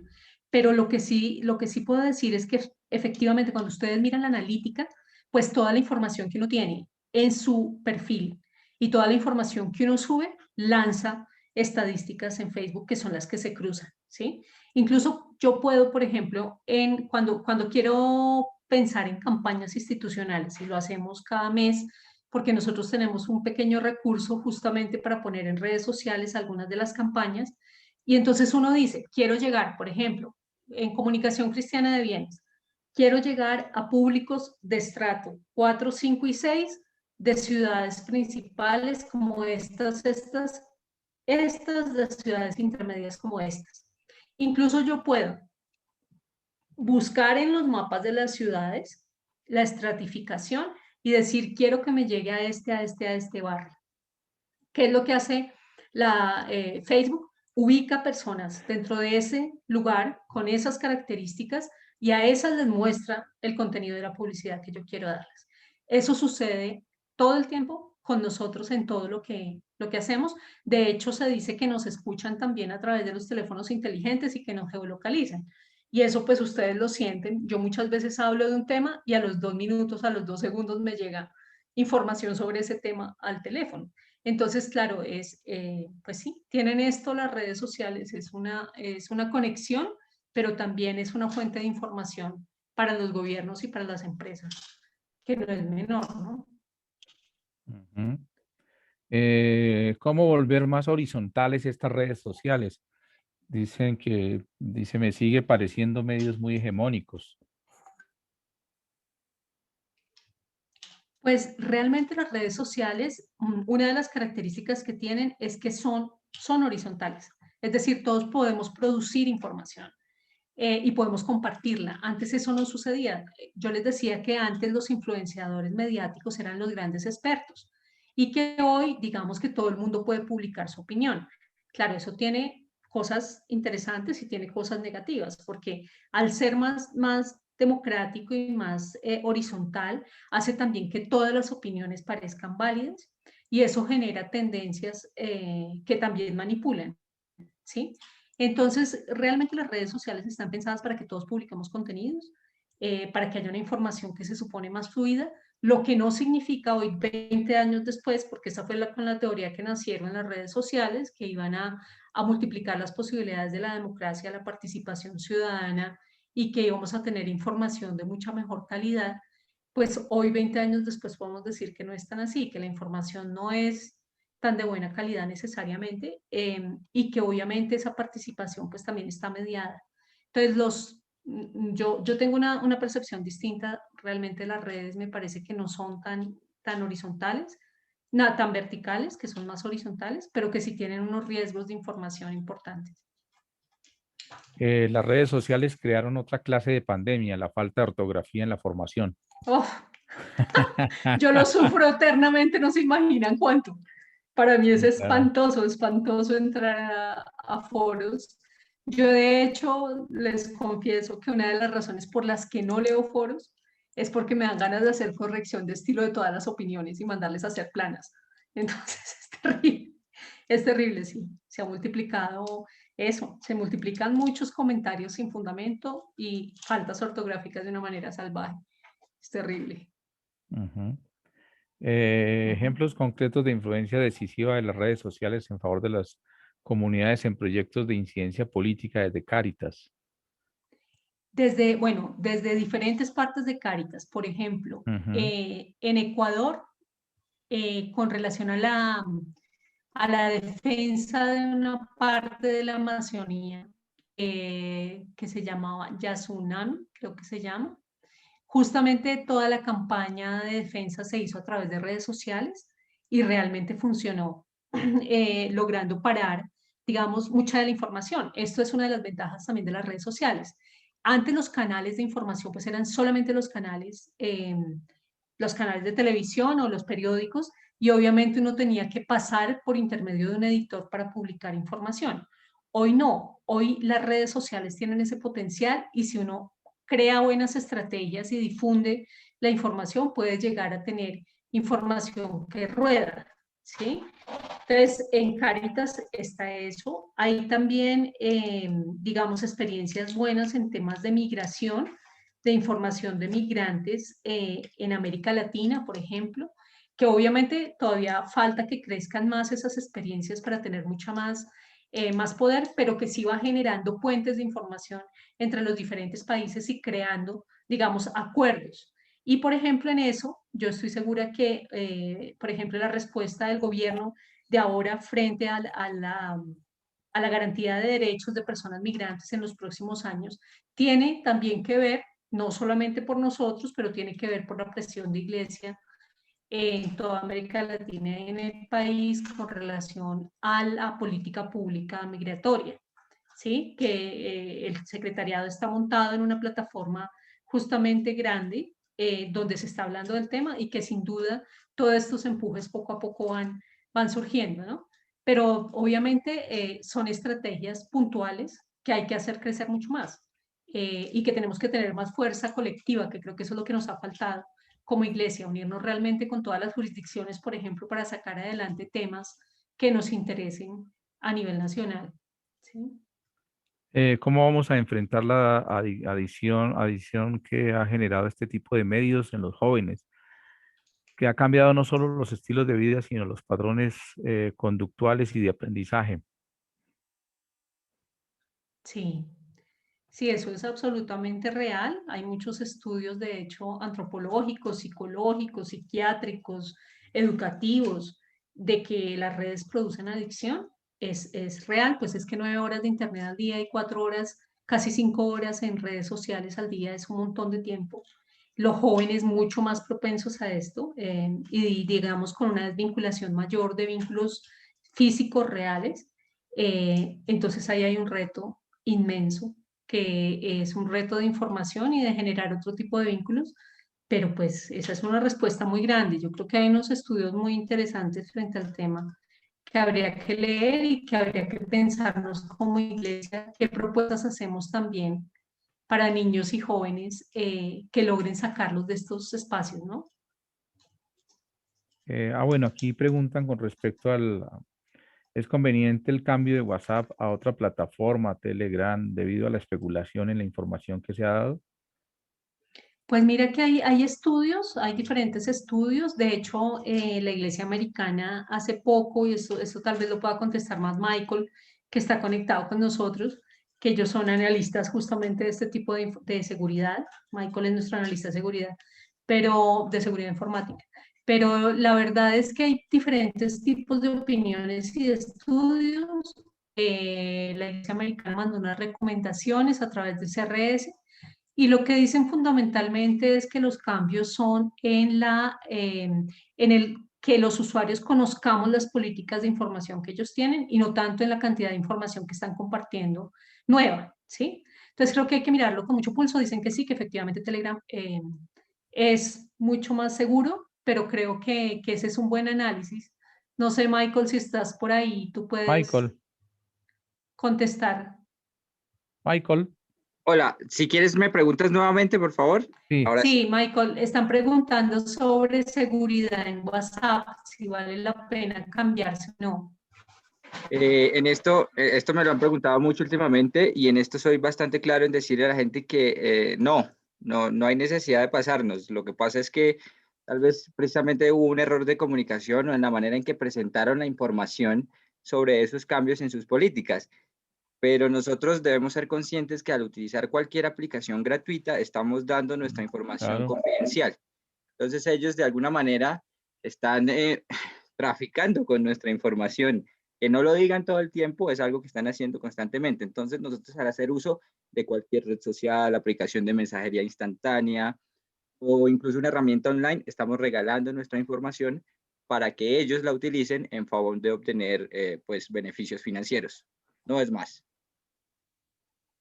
pero lo que sí puedo decir es que efectivamente cuando ustedes miran la analítica, pues toda la información que uno tiene en su perfil y toda la información que uno sube lanza estadísticas en Facebook que son las que se cruzan, ¿sí? Incluso yo puedo, por ejemplo, cuando quiero pensar en campañas institucionales y lo hacemos cada mes porque nosotros tenemos un pequeño recurso justamente para poner en redes sociales algunas de las campañas. Y entonces uno dice, quiero llegar, por ejemplo, en comunicación cristiana de bienes, quiero llegar a públicos de estrato 4, 5 y 6 de ciudades principales como estas de ciudades intermedias como estas. Incluso yo puedo buscar en los mapas de las ciudades la estratificación y decir, quiero que me llegue a este barrio. ¿Qué es lo que hace Facebook? Ubica personas dentro de ese lugar con esas características y a esas les muestra el contenido de la publicidad que yo quiero darles. Eso sucede todo el tiempo con nosotros en todo lo que hacemos. De hecho, se dice que nos escuchan también a través de los teléfonos inteligentes y que nos geolocalizan. Y eso pues ustedes lo sienten. Yo muchas veces hablo de un tema y a los 2 minutos, a los 2 segundos me llega información sobre ese tema al teléfono. Entonces, claro, pues sí, tienen esto las redes sociales, es una conexión, pero también es una fuente de información para los gobiernos y para las empresas, que no es menor, ¿no? Ujú. ¿Cómo volver más horizontales estas redes sociales? Dice, me sigue pareciendo medios muy hegemónicos. Pues realmente las redes sociales, una de las características que tienen es que son horizontales. Es decir, todos podemos producir información y podemos compartirla. Antes eso no sucedía. Yo les decía que antes los influenciadores mediáticos eran los grandes expertos y que hoy, digamos que todo el mundo puede publicar su opinión. Claro, eso tiene cosas interesantes y tiene cosas negativas, porque al ser más democrático y más horizontal, hace también que todas las opiniones parezcan válidas y eso genera tendencias que también manipulan, ¿sí? Entonces, realmente las redes sociales están pensadas para que todos publiquemos contenidos, para que haya una información que se supone más fluida, lo que no significa hoy, 20 años después, porque esa fue con la teoría que nacieron las redes sociales, que iban a multiplicar las posibilidades de la democracia, la participación ciudadana y que íbamos a tener información de mucha mejor calidad, pues hoy, 20 años después, podemos decir que no es tan así, que la información no es tan de buena calidad necesariamente y que obviamente esa participación pues también está mediada. Entonces, yo tengo una percepción distinta, realmente las redes me parece que no son tan horizontales, nada tan verticales, que son más horizontales, pero que sí tienen unos riesgos de información importantes. Las redes sociales crearon otra clase de pandemia, la falta de ortografía en la formación. Oh, yo lo sufro eternamente, no se imaginan cuánto. Para mí es Sí, claro. espantoso entrar a foros. Yo de hecho les confieso que una de las razones por las que no leo foros es porque me dan ganas de hacer corrección de estilo de todas las opiniones y mandarles a hacer planas. Entonces es terrible, sí. Se ha multiplicado eso, se multiplican muchos comentarios sin fundamento y faltas ortográficas de una manera salvaje. Es terrible. Ujú. Ujú. Ejemplos concretos de influencia decisiva de las redes sociales en favor de las comunidades en proyectos de incidencia política desde Cáritas. Desde diferentes partes de Cáritas, por ejemplo, Ujú. en Ecuador, con relación a la defensa de una parte de la Amazonía que se llamaba Yasunami, creo que se llama. Justamente toda la campaña de defensa se hizo a través de redes sociales y realmente funcionó, logrando parar, digamos, mucha de la información. Esto es una de las ventajas también de las redes sociales. Antes los canales de información pues eran solamente los canales de televisión o los periódicos y obviamente uno tenía que pasar por intermedio de un editor para publicar información. Hoy no, hoy las redes sociales tienen ese potencial y si uno crea buenas estrategias y difunde la información, puede llegar a tener información que rueda, ¿sí? Entonces, en Cáritas está eso. Hay también, digamos, experiencias buenas en temas de migración, de información de migrantes en América Latina, por ejemplo, que obviamente todavía falta que crezcan más esas experiencias para tener mucha más poder, pero que sí va generando puentes de información entre los diferentes países y creando, digamos, acuerdos. Y, por ejemplo, en eso, yo estoy segura que, por ejemplo, la respuesta del gobierno de ahora frente a la garantía de derechos de personas migrantes en los próximos años tiene también que ver, no solamente por nosotros, pero tiene que ver por la presión de Iglesia en toda América Latina y en el país con relación a la política pública migratoria, ¿sí? Que el secretariado está montado en una plataforma justamente grande donde se está hablando del tema y que sin duda todos estos empujes poco a poco van surgiendo, ¿no? Pero obviamente son estrategias puntuales que hay que hacer crecer mucho más y que tenemos que tener más fuerza colectiva, que creo que eso es lo que nos ha faltado como iglesia, unirnos realmente con todas las jurisdicciones, por ejemplo, para sacar adelante temas que nos interesen a nivel nacional. ¿Sí? ¿Cómo vamos a enfrentar la adición que ha generado este tipo de medios en los jóvenes? Que ha cambiado no solo los estilos de vida, sino los patrones conductuales y de aprendizaje. Sí, sí, eso es absolutamente real. Hay muchos estudios, de hecho, antropológicos, psicológicos, psiquiátricos, educativos, de que las redes producen adicción es real, pues es que 9 horas de internet al día y 4 horas, casi 5 horas en redes sociales al día es un montón de tiempo. Los jóvenes mucho más propensos a esto y digamos con una desvinculación mayor de vínculos físicos reales. Entonces ahí hay un reto inmenso, que es un reto de información y de generar otro tipo de vínculos, pero pues esa es una respuesta muy grande. Yo creo que hay unos estudios muy interesantes frente al tema que habría que leer y que habría que pensarnos como iglesia qué propuestas hacemos también para niños y jóvenes que logren sacarlos de estos espacios, ¿no? Bueno, aquí preguntan con respecto al, ¿es conveniente el cambio de WhatsApp a otra plataforma, Telegram, debido a la especulación en la información que se ha dado? Pues mira que hay estudios, hay diferentes estudios. De hecho, la Iglesia Americana hace poco, y eso tal vez lo pueda contestar más Michael, que está conectado con nosotros, que ellos son analistas justamente de este tipo de seguridad. Michael es nuestro analista de seguridad, pero de seguridad informática. Pero la verdad es que hay diferentes tipos de opiniones y de estudios. La Iglesia Americana mandó unas recomendaciones a través del CRS y lo que dicen fundamentalmente es que los cambios son en el que los usuarios conozcamos las políticas de información que ellos tienen y no tanto en la cantidad de información que están compartiendo nueva, ¿sí? Entonces creo que hay que mirarlo con mucho pulso. Dicen que sí, que efectivamente Telegram es mucho más seguro, pero creo que ese es un buen análisis. No sé, Michael, si estás por ahí, tú puedes Michael, contestar. Michael, Hola, si quieres me preguntas nuevamente, por favor. sí. Ahora sí. Sí, Michael, están preguntando sobre seguridad en WhatsApp, si vale la pena cambiarse o no. Esto me lo han preguntado mucho últimamente y en esto soy bastante claro en decirle a la gente que no hay necesidad de pasarnos. Lo que pasa es que tal vez precisamente hubo un error de comunicación o en la manera en que presentaron la información sobre esos cambios en sus políticas. Pero nosotros debemos ser conscientes que al utilizar cualquier aplicación gratuita estamos dando nuestra información Claro. confidencial. Entonces ellos de alguna manera están traficando con nuestra información. Que no lo digan todo el tiempo es algo que están haciendo constantemente. Entonces nosotros al hacer uso de cualquier red social, aplicación de mensajería instantánea o incluso una herramienta online, estamos regalando nuestra información para que ellos la utilicen en favor de obtener pues beneficios financieros. No es más.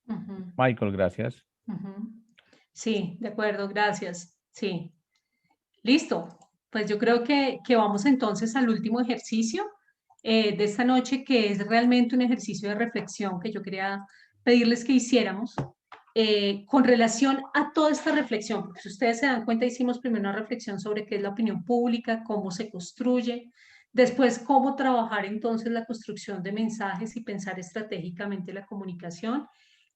Ujú, Michael, gracias. ujú. Sí, de acuerdo, gracias. Sí, listo. Pues yo creo que vamos entonces al último ejercicio de esta noche, que es realmente un ejercicio de reflexión que yo quería pedirles que hiciéramos con relación a toda esta reflexión, porque si ustedes se dan cuenta, hicimos primero una reflexión sobre qué es la opinión pública, cómo se construye, después cómo trabajar entonces la construcción de mensajes y pensar estratégicamente la comunicación,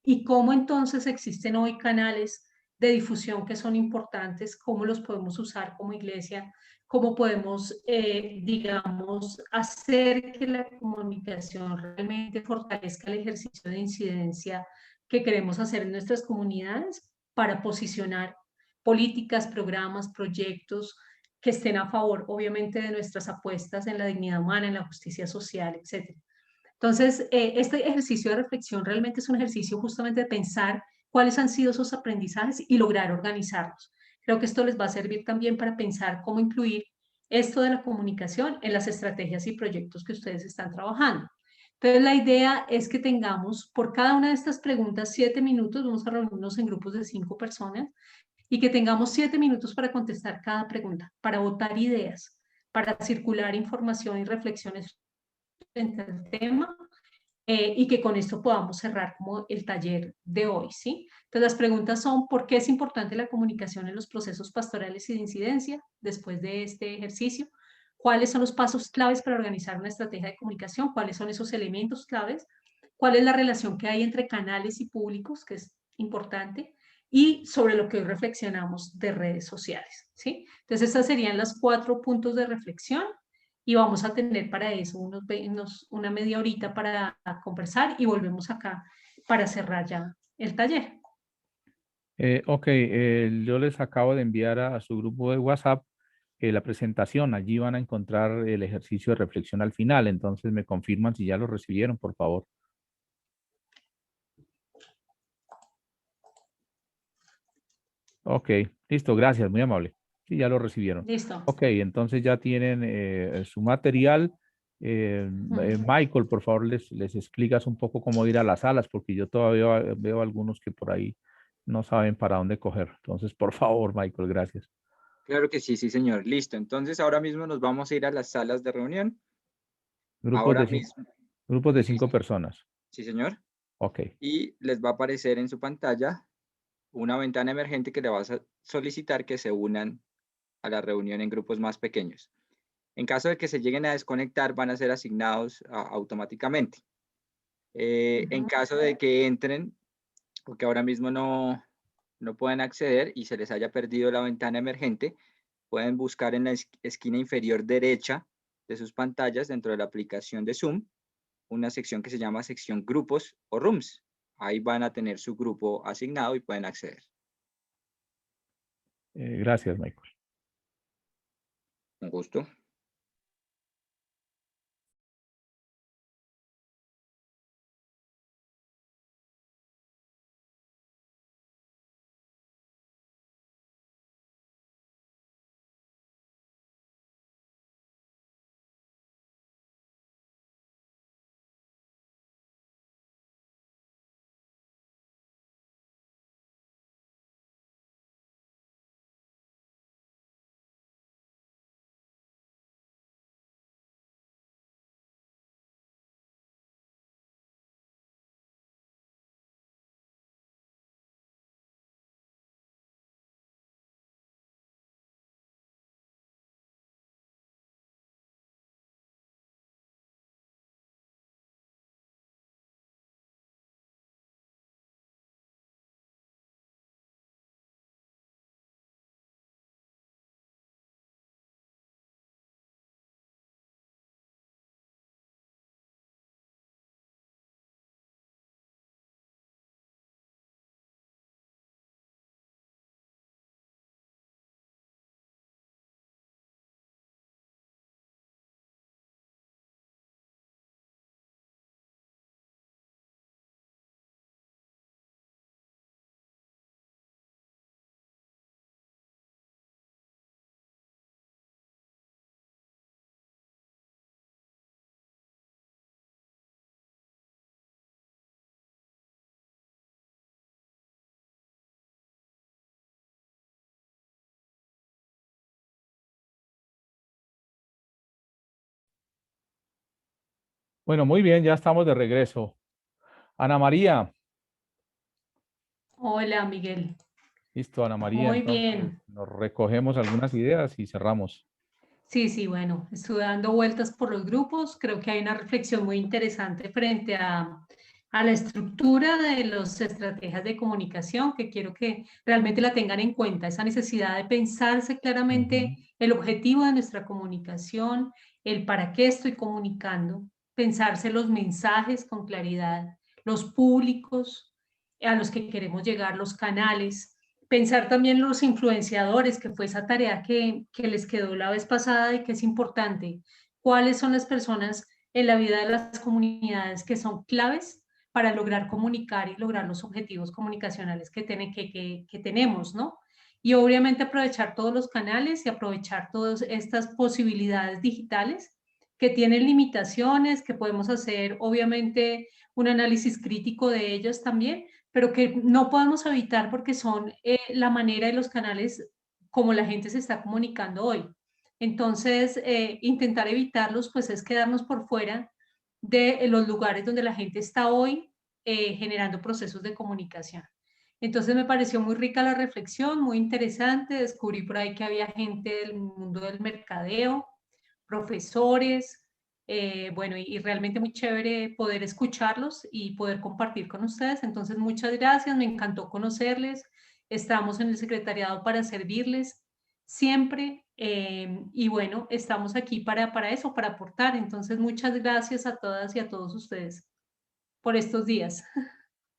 y cómo entonces existen hoy canales de difusión que son importantes, cómo los podemos usar como iglesia, cómo podemos, digamos, hacer que la comunicación realmente fortalezca el ejercicio de incidencia que queremos hacer en nuestras comunidades para posicionar políticas, programas, proyectos que estén a favor, obviamente, de nuestras apuestas en la dignidad humana, en la justicia social, etc. Entonces, este ejercicio de reflexión realmente es un ejercicio justamente de pensar cuáles han sido esos aprendizajes y lograr organizarlos. Creo que esto les va a servir también para pensar cómo incluir esto de la comunicación en las estrategias y proyectos que ustedes están trabajando. Entonces, la idea es que tengamos por cada una de estas preguntas 7 minutos, vamos a reunirnos en grupos de 5 personas, y que tengamos 7 minutos para contestar cada pregunta, para votar ideas, para circular información y reflexiones frente al tema, y que con esto podamos cerrar como el taller de hoy, ¿sí? Entonces las preguntas son, ¿por qué es importante la comunicación en los procesos pastorales y de incidencia después de este ejercicio? ¿Cuáles son los pasos claves para organizar una estrategia de comunicación? ¿Cuáles son esos elementos claves? ¿Cuál es la relación que hay entre canales y públicos, que es importante? Y sobre lo que hoy reflexionamos de redes sociales, ¿sí? Entonces estas serían las 4 puntos de reflexión y vamos a tener para eso una media horita para conversar y volvemos acá para cerrar ya el taller. Ok, yo les acabo de enviar a su grupo de WhatsApp la presentación. Allí van a encontrar el ejercicio de reflexión al final. Entonces me confirman si ya lo recibieron, por favor. Ok, listo, gracias, muy amable. Sí, ya lo recibieron. Listo. Ok, entonces ya tienen su material. Michael, por favor, les explicas un poco cómo ir a las salas, porque yo todavía veo algunos que por ahí no saben para dónde coger. Entonces, por favor, Michael, gracias. Claro que sí, sí, señor. Listo. Entonces, ahora mismo nos vamos a ir a las salas de reunión. Grupos Ahora de, mismo, grupos de sí, 5 personas. sí, señor. Ok. Y les va a aparecer en su pantalla una ventana emergente que le va a solicitar que se unan a la reunión en grupos más pequeños. En caso de que se lleguen a desconectar, van a ser asignados automáticamente. En caso de que entren, porque ahora mismo no pueden acceder y se les haya perdido la ventana emergente, pueden buscar en la esquina inferior derecha de sus pantallas dentro de la aplicación de Zoom una sección que se llama sección grupos o rooms. Ahí van a tener su grupo asignado y pueden acceder. Gracias, Michael. Un gusto. Bueno, muy bien, ya estamos de regreso. Ana María, Hola, Miguel. listo, Ana María, Muy entonces bien. nos recogemos algunas ideas y cerramos. Sí, sí, bueno, estuve dando vueltas por los grupos. Creo que hay una reflexión muy interesante frente a la estructura de las estrategias de comunicación que quiero que realmente la tengan en cuenta, esa necesidad de pensarse Ujú. claramente el objetivo de nuestra comunicación, el para qué estoy comunicando, pensarse los mensajes con claridad, los públicos a los que queremos llegar, los canales. Pensar también los influenciadores, que fue esa tarea que les quedó la vez pasada y que es importante. ¿Cuáles son las personas en la vida de las comunidades que son claves para lograr comunicar y lograr los objetivos comunicacionales que tenemos, ¿no? Y obviamente aprovechar todos los canales y aprovechar todas estas posibilidades digitales que tienen limitaciones, que podemos hacer obviamente un análisis crítico de ellos también, pero que no podemos evitar porque son la manera de los canales como la gente se está comunicando hoy. Entonces, intentar evitarlos, pues es quedarnos por fuera de los lugares donde la gente está hoy generando procesos de comunicación. Entonces me pareció muy rica la reflexión, muy interesante. Descubrí por ahí que había gente del mundo del mercadeo, profesores, bueno, y realmente muy chévere poder escucharlos y poder compartir con ustedes. Entonces, muchas gracias, me encantó conocerles. Estamos en el secretariado para servirles siempre y bueno, estamos aquí para eso, para aportar. Entonces, muchas gracias a todas y a todos ustedes por estos días.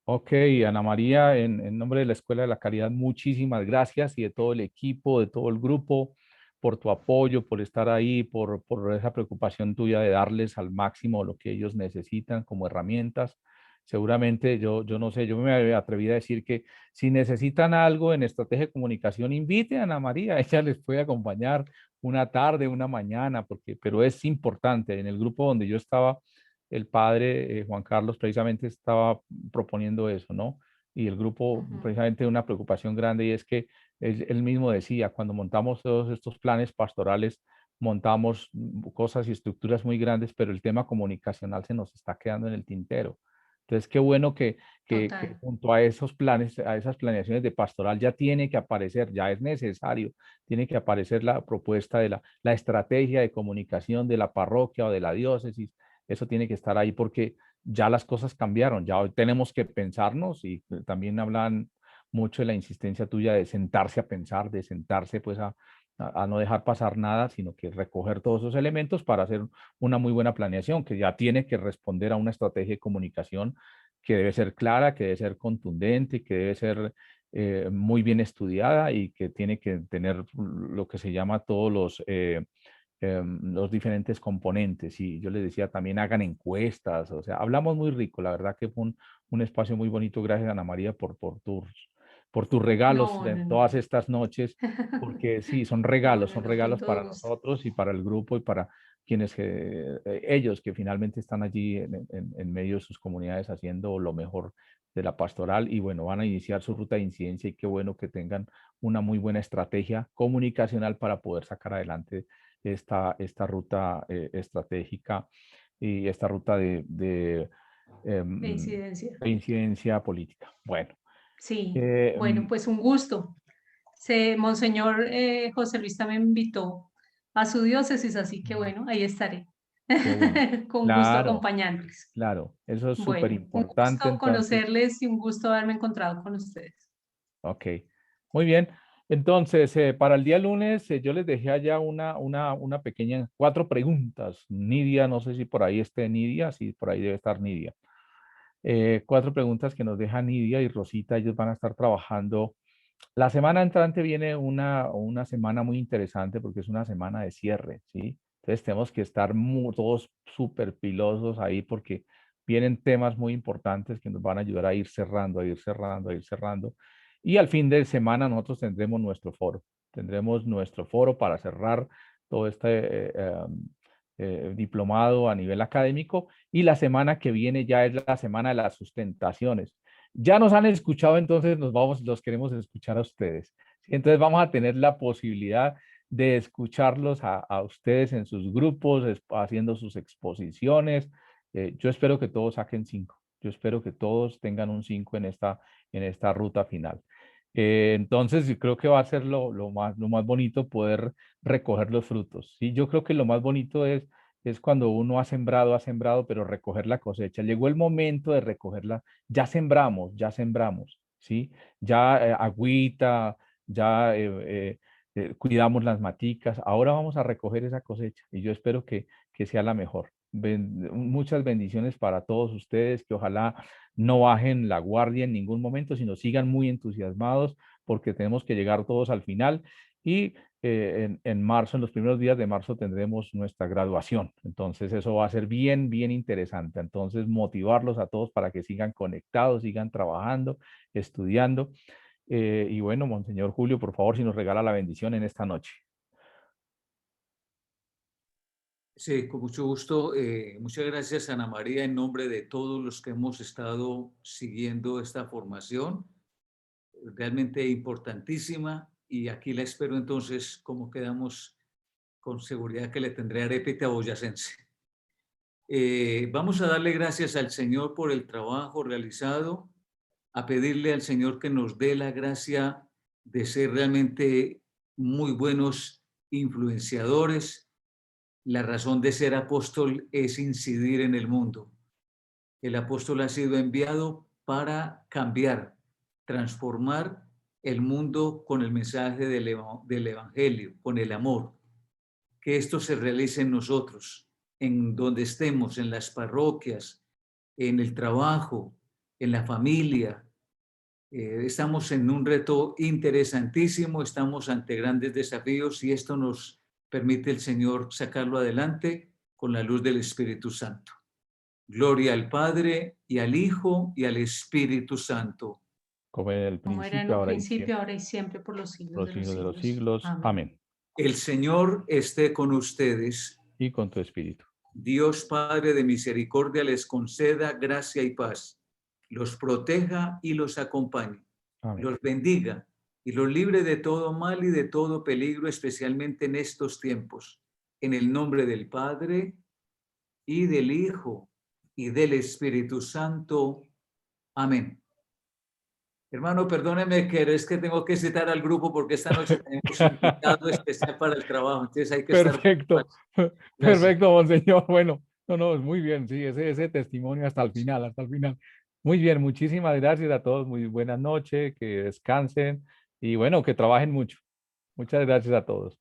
Ok, Ana María, en nombre de la Escuela de la Caridad, muchísimas gracias y de todo el equipo, de todo el grupo. por tu apoyo, por estar ahí, por esa preocupación tuya de darles al máximo lo que ellos necesitan como herramientas. Seguramente yo no sé, yo me atreví a decir que si necesitan algo en estrategia de comunicación, inviten a Ana María, ella les puede acompañar una tarde, una mañana, pero es importante. En el grupo donde yo estaba, el padre Juan Carlos precisamente estaba proponiendo eso, ¿no? Y el grupo precisamente una preocupación grande y es que él mismo decía, cuando montamos todos estos planes pastorales, montamos cosas y estructuras muy grandes, pero el tema comunicacional se nos está quedando en el tintero. Entonces, qué bueno que Total. junto a esos planes, a esas planeaciones de pastoral, ya tiene que aparecer, ya es necesario, tiene que aparecer la propuesta de la estrategia de comunicación de la parroquia o de la diócesis. Eso tiene que estar ahí porque ya las cosas cambiaron, ya hoy tenemos que pensarnos y también hablan mucho de la insistencia tuya de sentarse a pensar, de sentarse pues a no dejar pasar nada, sino que recoger todos esos elementos para hacer una muy buena planeación, que ya tiene que responder a una estrategia de comunicación que debe ser clara, que debe ser contundente, que debe ser muy bien estudiada y que tiene que tener lo que se llama todos los diferentes componentes. Y yo les decía también hagan encuestas, o sea, hablamos muy rico, la verdad que fue un espacio muy bonito. Gracias, Ana María, por tus regalos No, de no, no. todas estas noches, porque sí, No, no, son no, con regalos todo para gusto. nosotros y para el grupo y para quienes, ellos que finalmente están allí en medio de sus comunidades haciendo lo mejor de la pastoral y bueno, van a iniciar su ruta de incidencia y qué bueno que tengan una muy buena estrategia comunicacional para poder sacar adelante esta ruta estratégica y esta ruta De em, incidencia. de incidencia política. Bueno, Sí, eh, bueno, em, pues un gusto. Monseñor José Luis también me invitó a su diócesis, así que bueno, ahí estaré. qué bueno. Con gusto Claro, acompañándoles. claro, eso es súper Bueno, un importante. gusto Entonces, conocerles y un gusto haberme encontrado con ustedes. ok, muy bien. Entonces, para el día lunes, yo les dejé allá una pequeña, 4 preguntas. Nidia, no sé si por ahí esté Nidia, sí, por ahí debe estar Nidia. 4 preguntas que nos deja Nidia y Rosita, ellos van a estar trabajando. La semana entrante viene una semana muy interesante porque es una semana de cierre, ¿sí? Entonces tenemos que estar todos súper pilosos ahí porque vienen temas muy importantes que nos van a ayudar a ir cerrando, a ir cerrando, a ir cerrando. Y al fin de semana nosotros tendremos nuestro foro. Tendremos nuestro foro para cerrar todo este diplomado a nivel académico y la semana que viene ya es la semana de las sustentaciones. Ya nos han escuchado, entonces los queremos escuchar a ustedes. Entonces vamos a tener la posibilidad de escucharlos a ustedes en sus grupos, haciendo sus exposiciones. Yo espero que todos saquen 5. Yo espero que todos tengan un 5 en esta ruta final. Entonces, yo creo que va a ser lo más bonito poder recoger los frutos. ¿Sí? Yo creo que lo más bonito es cuando uno ha sembrado, pero recoger la cosecha. Llegó el momento de recogerla, ya sembramos, ¿sí? Ya agüita, ya cuidamos las maticas, ahora vamos a recoger esa cosecha y yo espero que sea la mejor. Muchas bendiciones para todos ustedes, que ojalá no bajen la guardia en ningún momento, sino sigan muy entusiasmados porque tenemos que llegar todos al final y en marzo, en los primeros días de marzo, tendremos nuestra graduación. Entonces, eso va a ser bien, bien interesante. Entonces, motivarlos a todos para que sigan conectados, sigan trabajando, estudiando. Y bueno, Monseñor Julio, por favor, si nos regala la bendición en esta noche. Sí, con mucho gusto. Muchas gracias, Ana María, en nombre de todos los que hemos estado siguiendo esta formación, realmente importantísima. Y aquí la espero entonces, como quedamos con seguridad que le tendré arépita boyacense. Vamos a darle gracias al Señor por el trabajo realizado, a pedirle al Señor que nos dé la gracia de ser realmente muy buenos influenciadores. La razón de ser apóstol es incidir en el mundo. El apóstol ha sido enviado para cambiar, transformar el mundo con el mensaje del Evangelio, con el amor. Que esto se realice en nosotros, en donde estemos, en las parroquias, en el trabajo, en la familia, Estamos en un reto interesantísimo, estamos ante grandes desafíos y esto nos permite el Señor sacarlo adelante con la luz del Espíritu Santo. Gloria al Padre y al Hijo y al Espíritu Santo. Como en el Como era en principio, un ahora y principio, siempre, ahora y siempre, por los siglos por los de los siglos de los siglos. siglos. Amén. Amén. El Señor esté con ustedes. Y con tu espíritu. Dios Padre de misericordia les conceda gracia y paz, los proteja y los acompañe, Amén. los bendiga y los libre de todo mal y de todo peligro, especialmente en estos tiempos. En el nombre del Padre y del Hijo y del Espíritu Santo. Amén. Hermano, perdóneme que es que tengo que citar al grupo porque esta noche tenemos un invitado especial para el trabajo, entonces hay que estar... Perfecto, Gracias. perfecto, monseñor. Bueno, no, es muy bien, sí, ese testimonio hasta el final, hasta el final. Muy bien, muchísimas gracias a todos, muy buenas noches, que descansen y bueno, que trabajen mucho. Muchas gracias a todos.